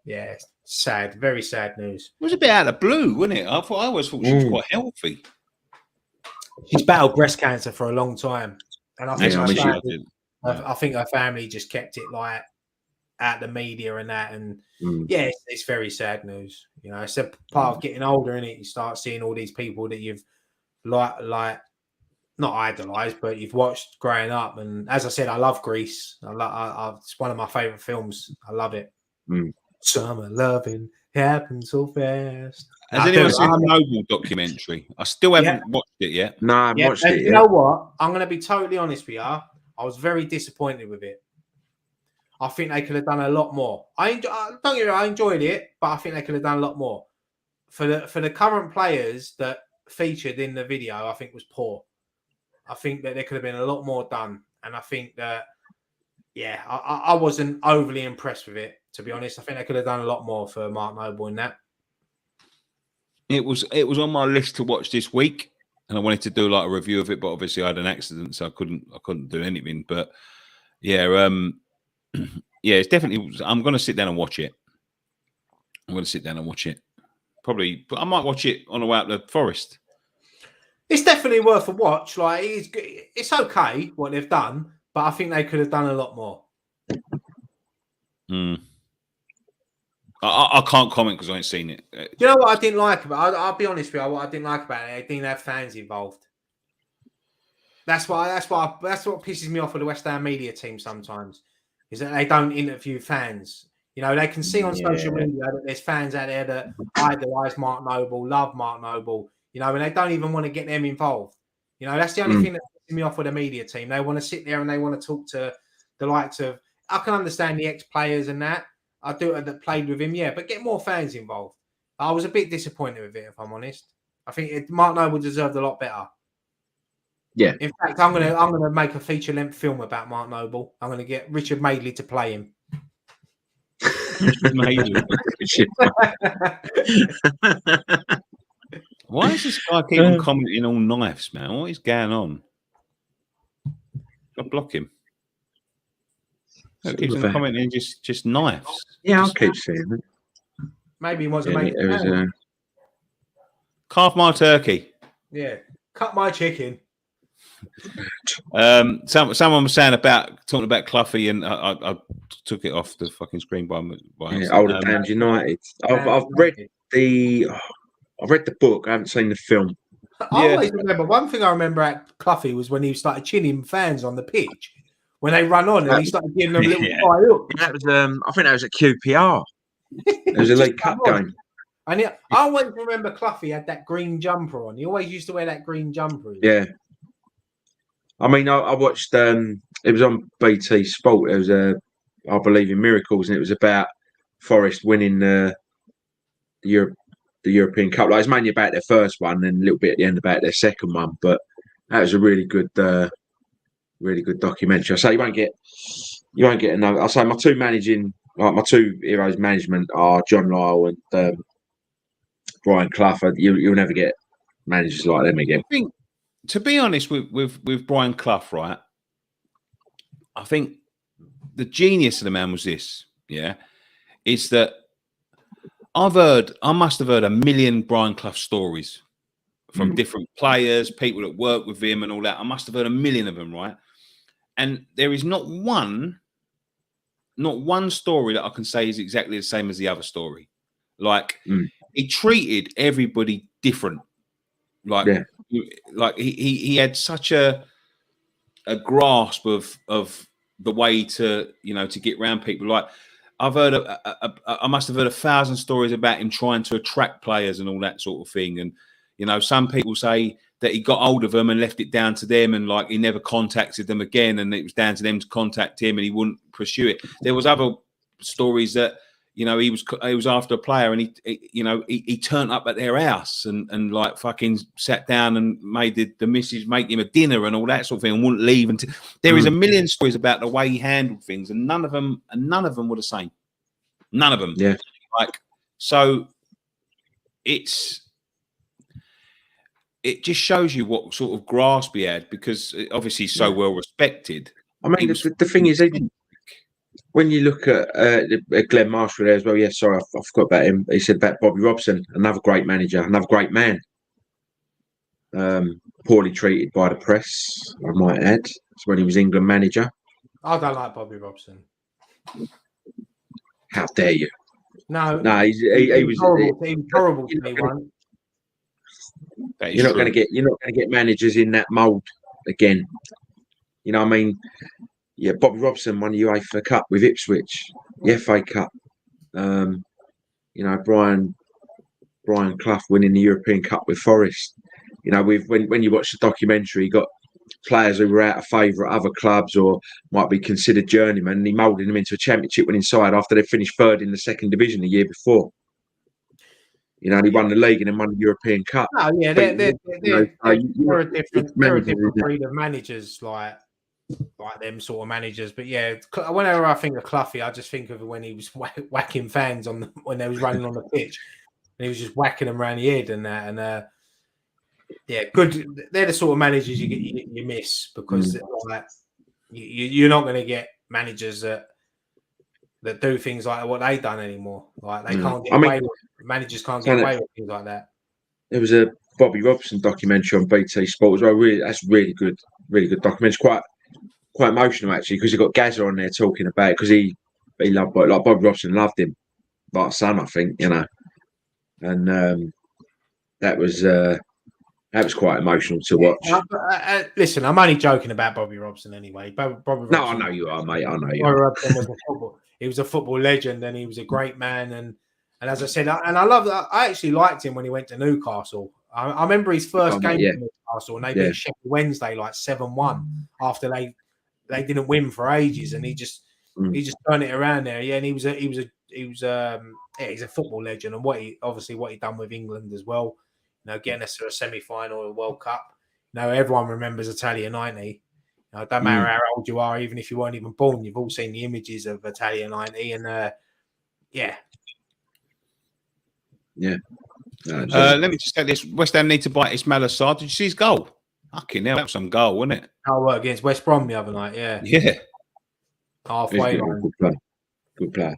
Yeah, sad, very sad news. It was a bit out of the blue, wasn't it? I always thought she was quite healthy. She's battled breast cancer for a long time, and I think I think her family just kept it like at the media and that, and it's very sad news. You know, it's a part of getting older, isn't it? You start seeing all these people that you've like not idolized, but you've watched growing up. And as I said, I love Grease. It's one of my favorite films. I love it. Summer loving happens so fast. Has anyone seen the Noble documentary? I still haven't watched it yet. No, I haven't watched it yet. You know what? I'm going to be totally honest with you. I was very disappointed with it. I think they could have done a lot more. Don't get me wrong, I enjoyed it, but I think they could have done a lot more. For the current players that featured in the video, I think was poor. I think that there could have been a lot more done, and I think that I wasn't overly impressed with it, to be honest. I think they could have done a lot more for Mark Noble in that. It was on my list to watch this week, and I wanted to do like a review of it, but obviously I had an accident, so I couldn't do anything. But yeah, it's definitely. I'm going to sit down and watch it. Probably, but I might watch it on the way out to the forest. It's definitely worth a watch. Like it's okay what they've done, but I think they could have done a lot more. I can't comment because I ain't seen it. Do you know what I didn't like about it? I'll be honest with you. What I didn't like about it, they didn't have fans involved. That's what pisses me off with the West Ham media team sometimes, is that they don't interview fans. You know, they can see on social media that there's fans out there that idolise Mark Noble, love Mark Noble, you know, and they don't even want to get them involved. You know, that's the only thing that pisses me off with the media team. They want to sit there and they want to talk to the likes of, I can understand the ex-players and that. I do that played with him, but get more fans involved. I was a bit disappointed with it, if I'm honest. I think Mark Noble deserved a lot better. Yeah. In fact, I'm gonna make a feature-length film about Mark Noble. I'm gonna get Richard Madeley to play him. Why is this guy keep on commenting on knives, man? What is going on? I'll block him. Keeps on commenting just knives. Yeah, I'll keep seeing it. Maybe he wants to make it. Carve my turkey. Yeah, cut my chicken. Someone was saying talking about Cloughie, and I took it off the fucking screen by Older Damned United. I've read the book. I haven't seen the film. I always remember one thing I remember at Cloughie was when he started chinning fans on the pitch when they run on, and he started giving them a little fire up. That was I think that was at QPR. It was a League Cup game. And I always remember Cloughie had that green jumper on. He always used to wear that green jumper. Yeah. I mean, I watched. It was on BT Sport. It was I believe in miracles, and it was about Forest winning the European Cup. Like, it's mainly about their first one, and a little bit at the end about their second one. But that was a really good documentary. I say you won't get another. I say my two heroes management are John Lyle and Brian Clough. You'll never get managers like them again. I think, to be honest with Brian Clough, right? I think the genius of the man was this. Yeah, is that I must have heard a million Brian Clough stories from different players, people that work with him, and all that. I must have heard a million of them, right? And there is not one story that I can say is exactly the same as the other story. Like he treated everybody different. Like he had such a grasp of the way to get around people. Like I've heard I must have heard 1,000 stories about him trying to attract players and all that sort of thing. And some people say that he got hold of them and left it down to them, and like he never contacted them again, and it was down to them to contact him, and he wouldn't pursue it. There was other stories that he was after a player, and he turned up at their house and like fucking sat down and made the missus make him a dinner and all that sort of thing, and wouldn't leave until there is a million stories about the way he handled things, and none of them were the same. None of them. Yeah. Like so, it just shows you what sort of grasp he had, because obviously he's so well respected. I mean, the thing is, when you look at Glenn Marshall there as well, sorry, I forgot about him. He said about Bobby Robson, another great manager, another great man. Poorly treated by the press, I might add. It's when he was England manager. I don't like Bobby Robson. How dare you? No, he was horrible. He was horrible to me once. You're not going to get managers in that mould again. You know what I mean? Yeah, Bobby Robson won the UEFA Cup with Ipswich, the FA Cup. Brian Clough winning the European Cup with Forest. When you watch the documentary, you got players who were out of favour at other clubs or might be considered journeymen, and he moulded them into a championship winning side after they finished third in the second division the year before. And he won the league and then won the European Cup. Oh yeah, they're a different breed of managers, like them sort of managers. But yeah, whenever I think of Cloughie, I just think of when he was whacking fans when they was running on the pitch, and he was just whacking them around the head and that. And good. They're the sort of managers you miss, because like you're not going to get managers that do things like what they done anymore. Like they can't get away with it. Managers can't get away with things like that. There was a Bobby Robson documentary on BT Sport as well. That's really good documentary. Quite emotional actually, because you got Gazza on there talking about it, because he loved, like Bobby Robson loved him like a son, I think, and that was quite emotional to watch. Listen, I'm only joking about Bobby Robson anyway. Bobby Robson, no, I know you are, mate. I know you are. He was a football legend, and he was a great man. And as I said, I actually liked him when he went to Newcastle. I remember his first game at Newcastle, and they beat Sheffield Wednesday like 7-1 after they didn't win for ages, and he just turned it around there. Yeah, and he's a football legend, and what he done with England as well. Getting us to a semi-final of the World Cup. Everyone remembers Italia 90. It don't matter how old you are, even if you weren't even born, you've all seen the images of Italia 90. And let me just say this: West Ham need to bite Ismail Assar. Did you see his goal? Fucking hell, that was some goal, wasn't it? Against West Brom the other night, yeah. Halfway line. Good player.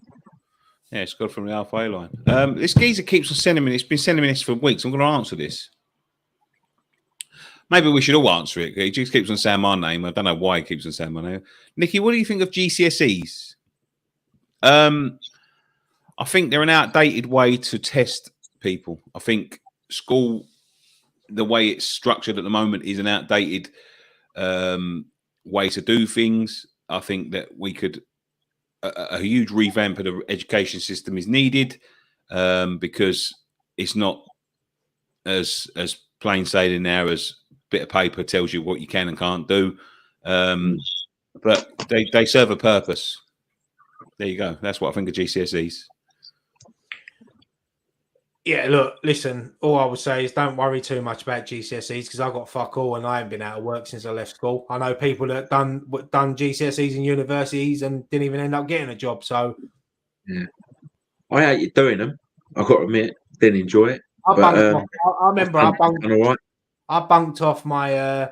Yeah, it's good from the halfway line. This geezer keeps on sending me this. Been sending me this for weeks. I'm going to answer this. Maybe we should all answer it. He just keeps on saying my name. I don't know why he keeps on saying my name. Nicky, what do you think of GCSEs? I think they're an outdated way to test people. I think school, the way it's structured at the moment, is an outdated way to do things. I think that we could... A huge revamp of the education system is needed, because it's not as plain sailing now as a bit of paper tells you what you can and can't do. But they serve a purpose. There you go. That's what I think of GCSEs. Yeah, look, listen, all I would say is don't worry too much about GCSEs, because I've got fuck all and I haven't been out of work since I left school. I know people that done GCSEs in universities and didn't even end up getting a job. So, yeah, I hated doing them. I've got to admit, didn't enjoy it. I remember I bunked. All right. I bunked off my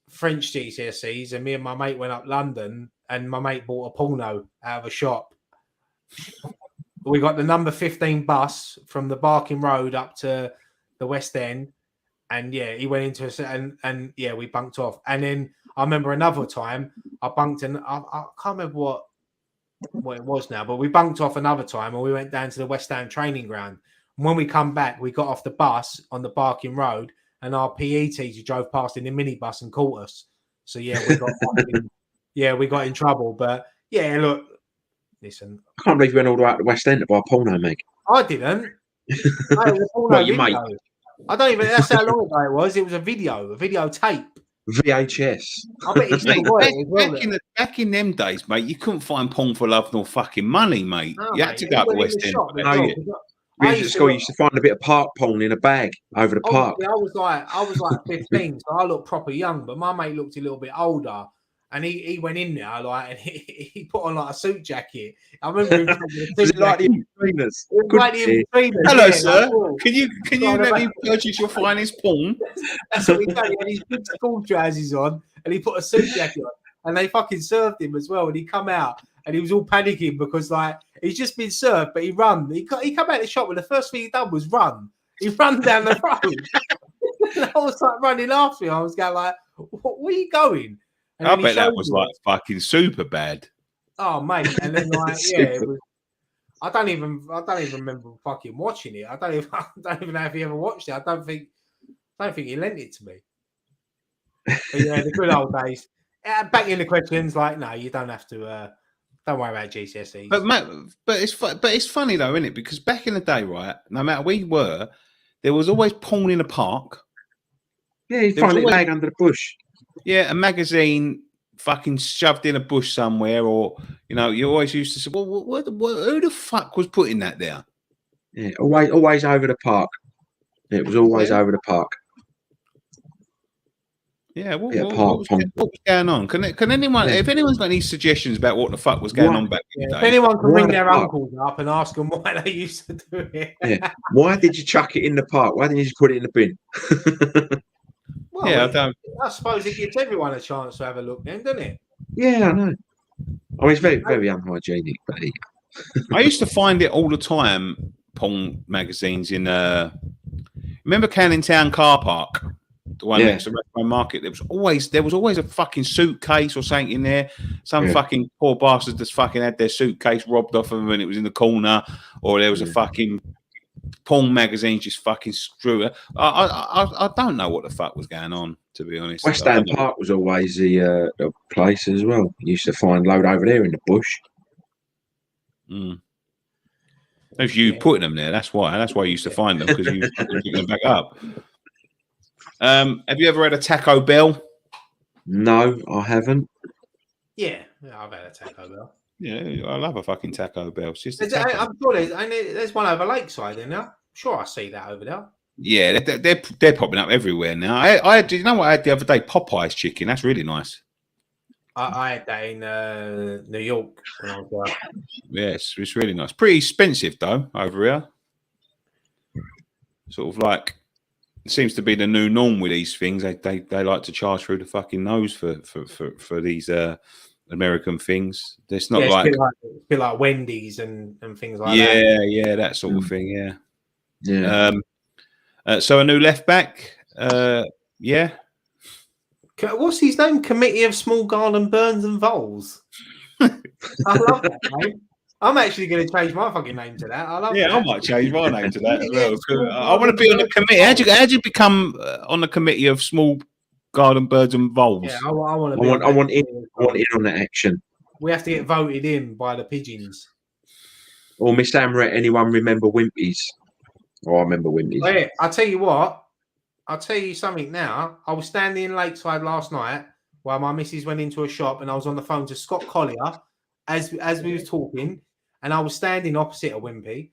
French GCSEs, and me and my mate went up London, and my mate bought a porno out of a shop. We got the number 15 bus from the Barking Road up to the West End, and yeah, he went into and yeah, we bunked off. And then I remember another time I bunked, and I can't remember what it was now, but we bunked off another time, and we went down to the West Ham training ground. And when we come back, we got off the bus on the Barking Road, and our PE teacher drove past in the minibus and caught us. So yeah, we got in trouble. But yeah, look, listen, I can't believe you went all the way out to West End to buy a porno, Meg. I didn't. What, your mate? I don't even. That's how long ago it was. It was a videotape. VHS. I bet it's Mate, back in them days, mate, you couldn't find porn for love nor fucking money, mate. No, you had to go to West End. We used to find a bit of park porn in a bag over the park. I was like 15, so I looked proper young, but my mate looked a little bit older, and he went in there like, and he put on like a suit jacket. I remember him Was it like the in-betweeners? Hello, sir. Can you let me purchase your finest porn? That's what he did. He had his big school trousers on, and he put a suit jacket on, and they fucking served him as well. And he come out, and he was all panicking because like he's just been served, but he run. He come out of the shop, and the first thing he done was run. He ran down the road. And I was like running after him. I was going like, "Where are you going?" And I bet that was like fucking super bad. Oh mate, and then like yeah, it was, I don't even remember fucking watching it. I don't even know if he ever watched it. I don't think he lent it to me. But yeah, the good old days. Back in the questions, like no, you don't have to. Don't worry about GCSEs. But mate, it's funny though, isn't it? Because back in the day, right, no matter where you were, there was always porn in a park. Yeah, you find it laying under the bush. Yeah, a magazine fucking shoved in a bush somewhere, or you know, you always used to say, "Well, who the fuck was putting that there?" Yeah, always over the park. It was always over the park. Yeah, what was going on? Can anyone, if anyone's got any suggestions about what the fuck was going on back in the day? If anyone can ring their uncles up and ask them why they used to do it. Yeah. Why did you chuck it in the park? Why didn't you just put it in the bin? Well, yeah, I suppose it gives everyone a chance to have a look then, doesn't it? Yeah, I know. I mean, it's very, very unhygienic, but I used to find it all the time, porn magazines in remember Canning Town car park? The one next to Restaurant Market. There was always a fucking suitcase or something in there. Some fucking poor bastards just fucking had their suitcase robbed off of them and it was in the corner, or there was a fucking porn magazine just fucking screw it. I don't know what the fuck was going on, to be honest. West Ham Park was always the place as well. You used to find load over there in the bush. If you put them there, that's why you used to find them, because you pick them back up. Have you ever had a Taco Bell? No, I haven't. Yeah, I've had a Taco Bell. Yeah, I love a fucking Taco Bell. It's just I'm sure there's one over Lakeside in there. I'm sure I see that over there. Yeah, they're popping up everywhere now. I had, you know what I had the other day? Popeye's chicken. That's really nice. I had that in New York when I was there. Yes, it's really nice. Pretty expensive though over here. Sort of like, it seems to be the new norm with these things. They like to charge through the fucking nose for these American things. It's not like it's a bit like Wendy's and things like that. Yeah, that sort of thing. Yeah. So a new left back. Yeah. What's his name? Committee of Small Garden Burns and Voles. I love that name. I'm actually going to change my fucking name to that. I love that. I might change my name to that as well. I want to be on the committee. How'd you become on the committee of Small Garden Birds and Voles? Yeah, I want in on that action. We have to get voted in by the pigeons. Or Miss Amret, anyone remember Wimpy's? Oh, I remember Wimpy's. Oh, yeah, I'll tell you what. I'll tell you something now. I was standing in Lakeside last night while my missus went into a shop, and I was on the phone to Scott Collier as we was talking, and I was standing opposite a Wimpy,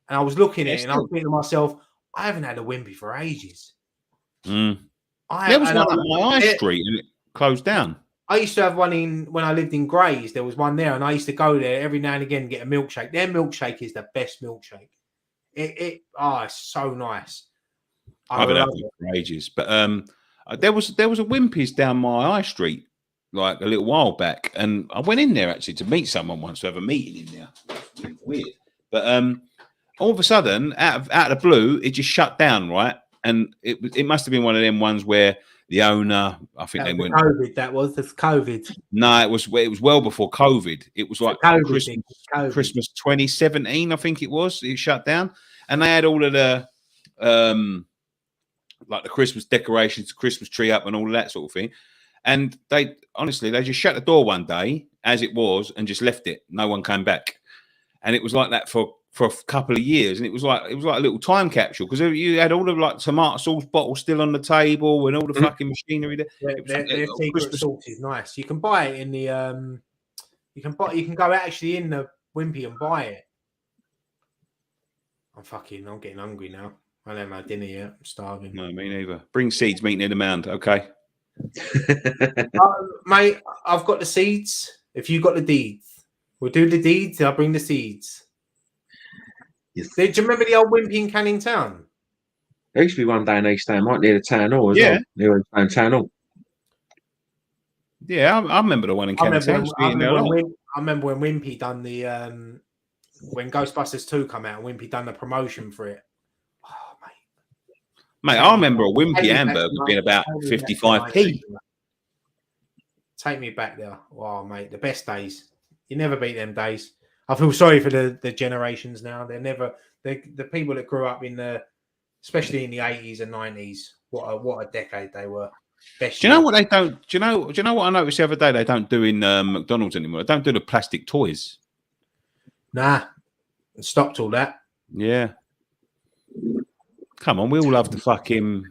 and I was looking at it, and I was thinking to myself, I haven't had a Wimpy for ages. There was one on my high street, and it closed down. I used to have one when I lived in Grays. There was one there, and I used to go there every now and again and get a milkshake. Their milkshake is the best milkshake. It's so nice. I haven't had it for ages, but there was a Wimpy's down my high street like a little while back, and I went in there actually to meet someone once, to have a meeting in there. Weird, but all of a sudden, out of the blue, it just shut down, right? And it must have been one of them ones where the owner, I think they went COVID. That was COVID. No, it was well before COVID. It was like Christmas 2017, I think it was. It shut down, and they had all of the like the Christmas decorations, the Christmas tree up, and all of that sort of thing. And they just shut the door one day as it was and just left it. No one came back, and it was like that for a couple of years. And it was like a little time capsule, because you had all of like tomato sauce bottles still on the table and all the fucking machinery there. Their secret sauce is nice. You can buy it in the you can go actually in the Wimpy and buy it. I'm getting hungry now. I don't have my dinner yet. I'm starving. No, me neither. Bring seeds, meat in the mound. Okay. Mate, I've got the seeds. If you got the deeds, we'll do the deeds. I'll bring the seeds. Yes. Do you remember the old Wimpy in Canning Town? There used to be one day in East Ham, right near the town hall as well. Near the town hall. Yeah, I remember the one in Canning Town. I remember when Wimpy done the when Ghostbusters 2 come out and Wimpy done the promotion for it. Oh, mate, I remember a Wimpy hamburger being about 55p. Take me back there. Oh, mate, the best days. You never beat them days. I feel sorry for the generations now. The people that grew up especially in the 80s and 90s. What a decade they were. Best do you know what they don't? Do you know what I noticed the other day? They don't do in McDonald's anymore. They don't do the plastic toys. Nah, stopped all that. Yeah. Come on, we all love the fucking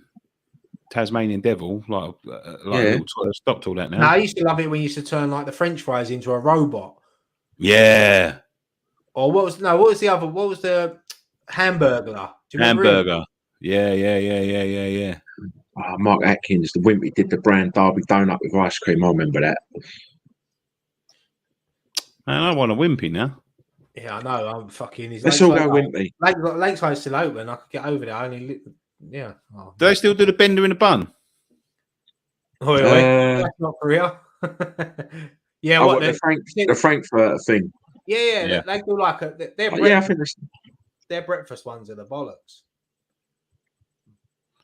Tasmanian devil. Stopped all that now. No, I used to love it when you used to turn like the French fries into a robot. Yeah. Or what was the other? What was the hamburger? Do you remember hamburger? Yeah. Oh, Mark Atkins, the Wimpy did the brand Derby donut with ice cream. I remember that. Man, I want a Wimpy now. Yeah, I know. I'm fucking. Let's all go Wimpy. Lakeside's still open. I could get over there. Yeah. Oh, do they still do the bender in a bun? Wait. That's not Korea. Yeah, what the Frankfurt thing? Yeah. They do like their breakfast ones are the bollocks.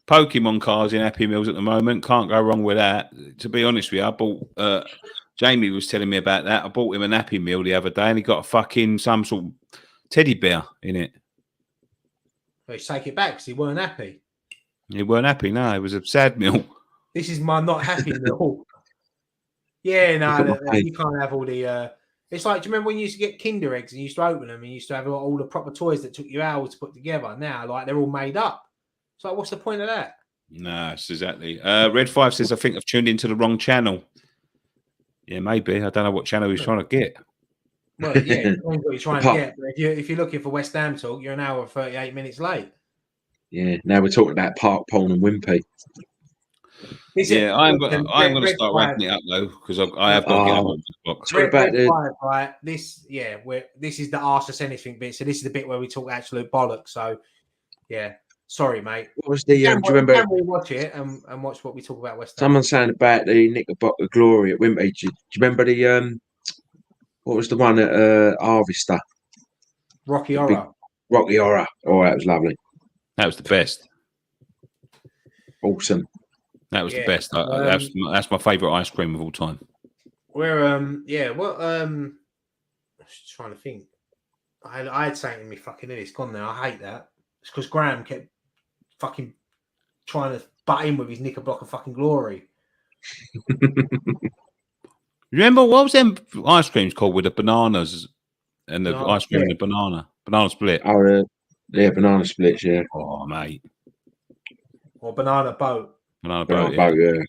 Pokemon cards in Happy Meals at the moment. Can't go wrong with that. To be honest with you, I bought. Jamie was telling me about that. I bought him an Happy Meal the other day, and he got a fucking some sort of teddy bear in it. Well, you take it back because he weren't happy. He weren't happy. No, it was a sad meal. This is my not happy meal. Yeah, no, you can't have all the. It's like, do you remember when you used to get Kinder eggs and you used to open them and you used to have all the proper toys that took you hours to put together? Now, like, they're all made up. So, what's the point of that? No, it's exactly. Red 5 says, I think I've tuned into the wrong channel. Yeah, maybe. I don't know what channel he's trying to get. Well, yeah, what you're trying to get. But if you're looking for West Ham talk, you're an hour and 38 minutes late. Yeah, now we're talking about Park Pole and Wimpy. Yeah, I'm going to start wrapping it up though, because I have got to get up on the clock. Right, this is the Ask Us Anything bit. So this is the bit where we talk absolute bollocks. So yeah, sorry, mate. What was the? Do you remember? Can we watch it and watch what we talk about West Ham? Someone saying about the Knickerbocker Glory at Wimpy. Do you remember the? What was the one at Harvester? Rocky Horror. Rocky Horror. Oh, that was lovely. That was the best. Awesome. That was the best. That's my favourite ice cream of all time. I'm just trying to think. I had something in me fucking head. It's gone now. I hate that. It's because Graham kept fucking trying to butt in with his Knickerbocker fucking Glory. Remember what was them ice creams called with the bananas and the ice cream and the banana split? Oh, yeah, banana splits. Yeah. Oh, mate. Or banana boat. Banana boat, yeah.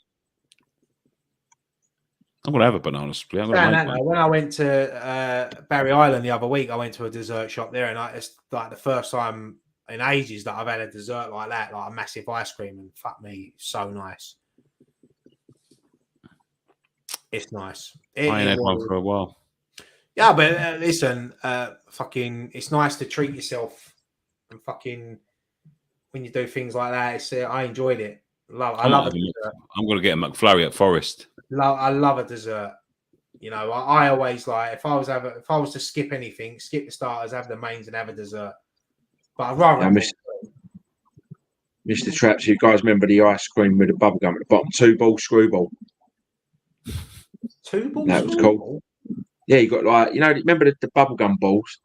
I'm gonna have a banana split. When I went to Barry Island the other week, I went to a dessert shop there, and it's like the first time in ages that I've had a dessert like that, like a massive ice cream, and fuck me, so nice. It's nice. I ain't had one for a while. Yeah, but listen, fucking, it's nice to treat yourself and fucking when you do things like that, it's I enjoyed it. I I'm love a dessert. going to get a McFlurry at Forest. I love a dessert. You know, I always like if I was to skip anything, skip the starters, have the mains, and have a dessert. But I'd rather. Mr. Traps, you guys remember the ice cream with the bubble gum at the bottom? 2-ball screwball. 2-ball That was screwball? cool. Yeah, you got like, remember the bubble gum balls?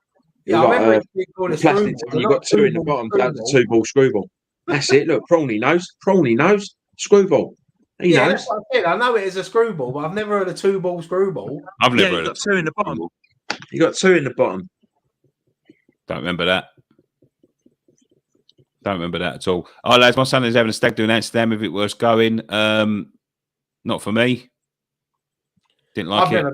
Yeah, I remember it called a plastic. screwball. You got 2 in the bottom. That's a 2-ball screwball. That's it. Look, Prawny knows. Screwball. He knows. That's what I said. I know it is a screwball, but I've never heard a 2-ball screwball. I've never heard got 2 in the bottom. You got 2 in the bottom. Don't remember that. Don't remember that at all. Oh, lads, my son is having a stag do in Amsterdam. If it was going, not for me. Didn't like it.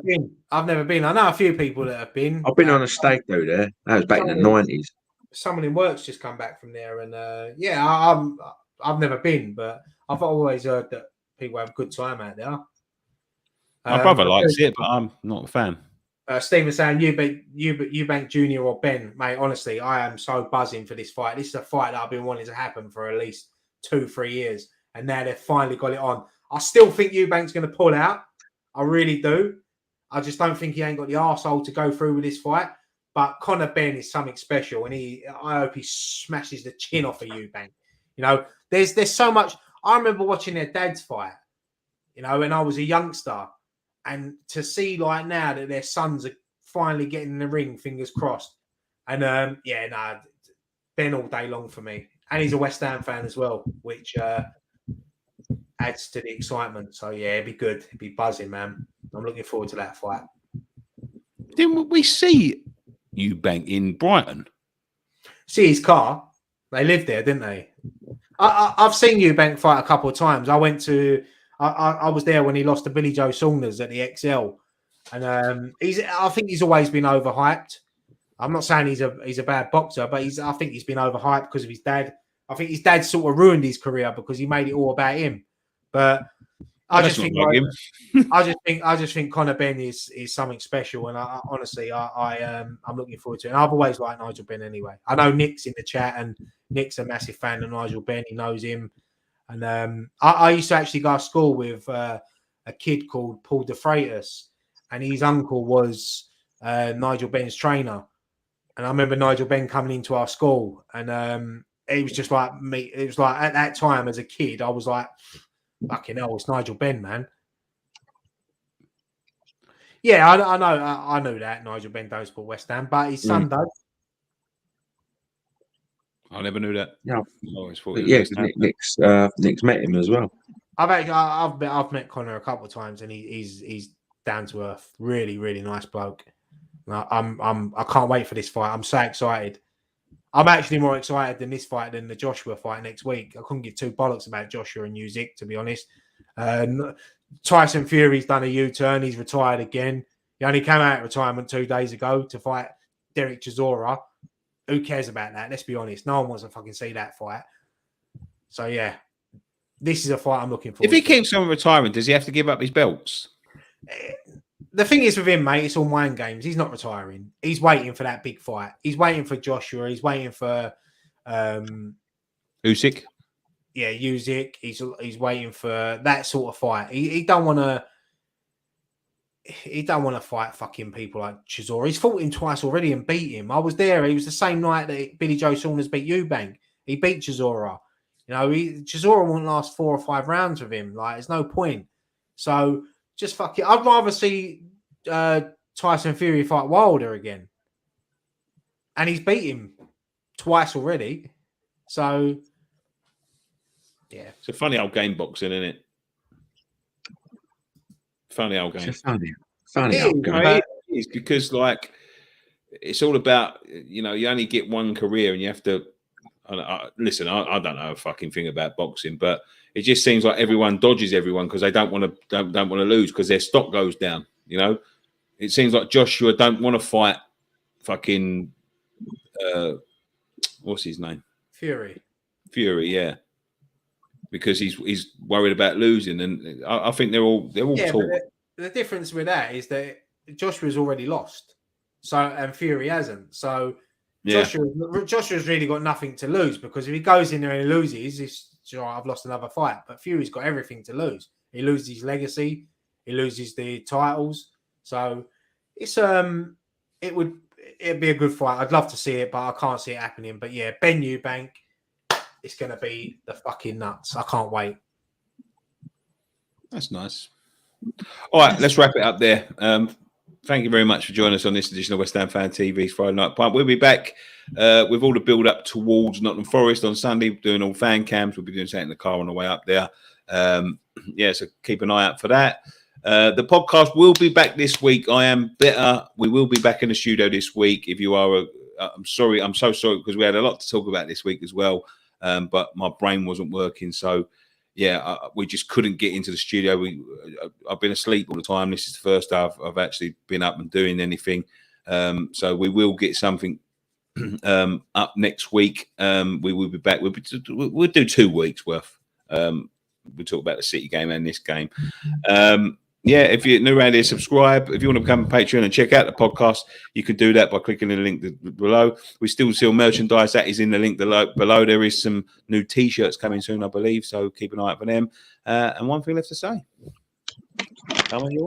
I've never been. I know a few people that have been. I've been on a stag do there. That was back in the 90s. Someone in work's just come back from there, and I've never been, but I've always heard that people have a good time out there. My brother likes it, but I'm not a fan. Stephen saying Eubank Jr. or Ben, mate. Honestly, I am so buzzing for this fight. This is a fight that I've been wanting to happen for at least 2-3 years, and now they've finally got it on. I still think Eubank's going to pull out. I really do. I just don't think he ain't got the arsehole to go through with this fight. But Conor Benn is something special, and I hope he smashes the chin off of Eubank. You know, there's so much. I remember watching their dads fight, you know, when I was a youngster, and to see like now that their sons are finally getting in the ring, fingers crossed. And Ben all day long for me, and he's a West Ham fan as well, which adds to the excitement. So yeah, it'd be good. It'd be buzzing, man. I'm looking forward to that fight. Didn't we see Eubank in Brighton? See his car. They lived there, didn't they? I've seen Eubank fight a couple of times. I was there when he lost to Billy Joe Saunders at the XL, and I think he's always been overhyped. I'm not saying he's a bad boxer, but I think he's been overhyped because of his dad. I think his dad sort of ruined his career because he made it all about him. But I just think Conor Benn is something special, and I'm looking forward to it. And I've always liked Nigel Benn anyway. I know Nick's in the chat, and Nick's a massive fan of Nigel Benn. He knows him, and I used to actually go to school with a kid called Paul De Freitas, and his uncle was Nigel Benn's trainer. And I remember Nigel Benn coming into our school, and it was just like me. It was like at that time as a kid, I was like, fucking hell, it's Nigel Benn, man. Yeah, I know that Nigel Benn don't support West Ham, but his son does. I never knew that. Yeah, I always thought Nick's met him as well. I've met Conor a couple of times, and he's down to earth. Really, really nice bloke. I can't wait for this fight. I'm so excited. I'm actually more excited than this fight than the Joshua fight next week. I couldn't give 2 bollocks about Joshua and Usyk, to be honest. Tyson Fury's done a U-turn. He's retired again. He only came out of retirement 2 days ago to fight Derek Chisora. Who cares about that? Let's be honest. No one wants to fucking see that fight. So, yeah, this is a fight I'm looking for. If he keeps on retirement, does he have to give up his belts? The thing is with him, mate, it's all mind games. He's not retiring. He's waiting for that big fight. He's waiting for Joshua. He's waiting for Usyk. Yeah, Usyk. He's waiting for that sort of fight. He don't want to. He don't want to fight fucking people like Chisora. He's fought him twice already and beat him. I was there. He was the same night that Billy Joe Saunders beat Eubank. He beat Chisora. You know, Chisora won't last 4 or 5 rounds with him. Like, there's no point. So just fuck it. I'd rather see Tyson Fury fight Wilder again. And he's beat him twice already. So, yeah. It's a funny old game, boxing, isn't it? Funny old game. It's funny old game. It is because, like, it's all about, you know, you only get one career and you have to. Listen, I don't know a fucking thing about boxing, but it just seems like everyone dodges everyone because they don't want to lose because their stock goes down. You know, it seems like Joshua don't want to fight fucking what's his name? Fury, yeah, because he's worried about losing, and I think they're all tall. The difference with that is that Joshua's already lost, so and Fury hasn't. So Yeah. Joshua's really got nothing to lose, because if he goes in there and he loses, it's I've lost another fight. But Fury's got everything to lose. He loses his legacy, he loses the titles. So it's it'd be a good fight. I'd love to see it, but I can't see it happening. But yeah, Ben Eubank, it's gonna be the fucking nuts. I can't wait. That's nice. All right, let's wrap it up there. Thank you very much for joining us on this edition of West Ham Fan TV's Friday Night Pint. We'll be back with all the build up towards Nottingham Forest on Sunday, doing all fan cams. We'll be doing something in the car on the way up there. So keep an eye out for that. The podcast will be back this week. I am better. We will be back in the studio this week. If you are, I'm sorry. I'm so sorry, because we had a lot to talk about this week as well. But my brain wasn't working. So, yeah, we just couldn't get into the studio. I've been asleep all the time. This is the first day I've actually been up and doing anything. So we will get something up next week. We will be back. We'll do 2 weeks worth. We'll talk about the City game and this game. If you're new around here, subscribe. If you want to become a Patreon and check out the podcast, you can do that by clicking the link below. We still sell merchandise. That is in the link below. There is some new T-shirts coming soon, I believe. So keep an eye out for them. And one thing left to say. Come on, you.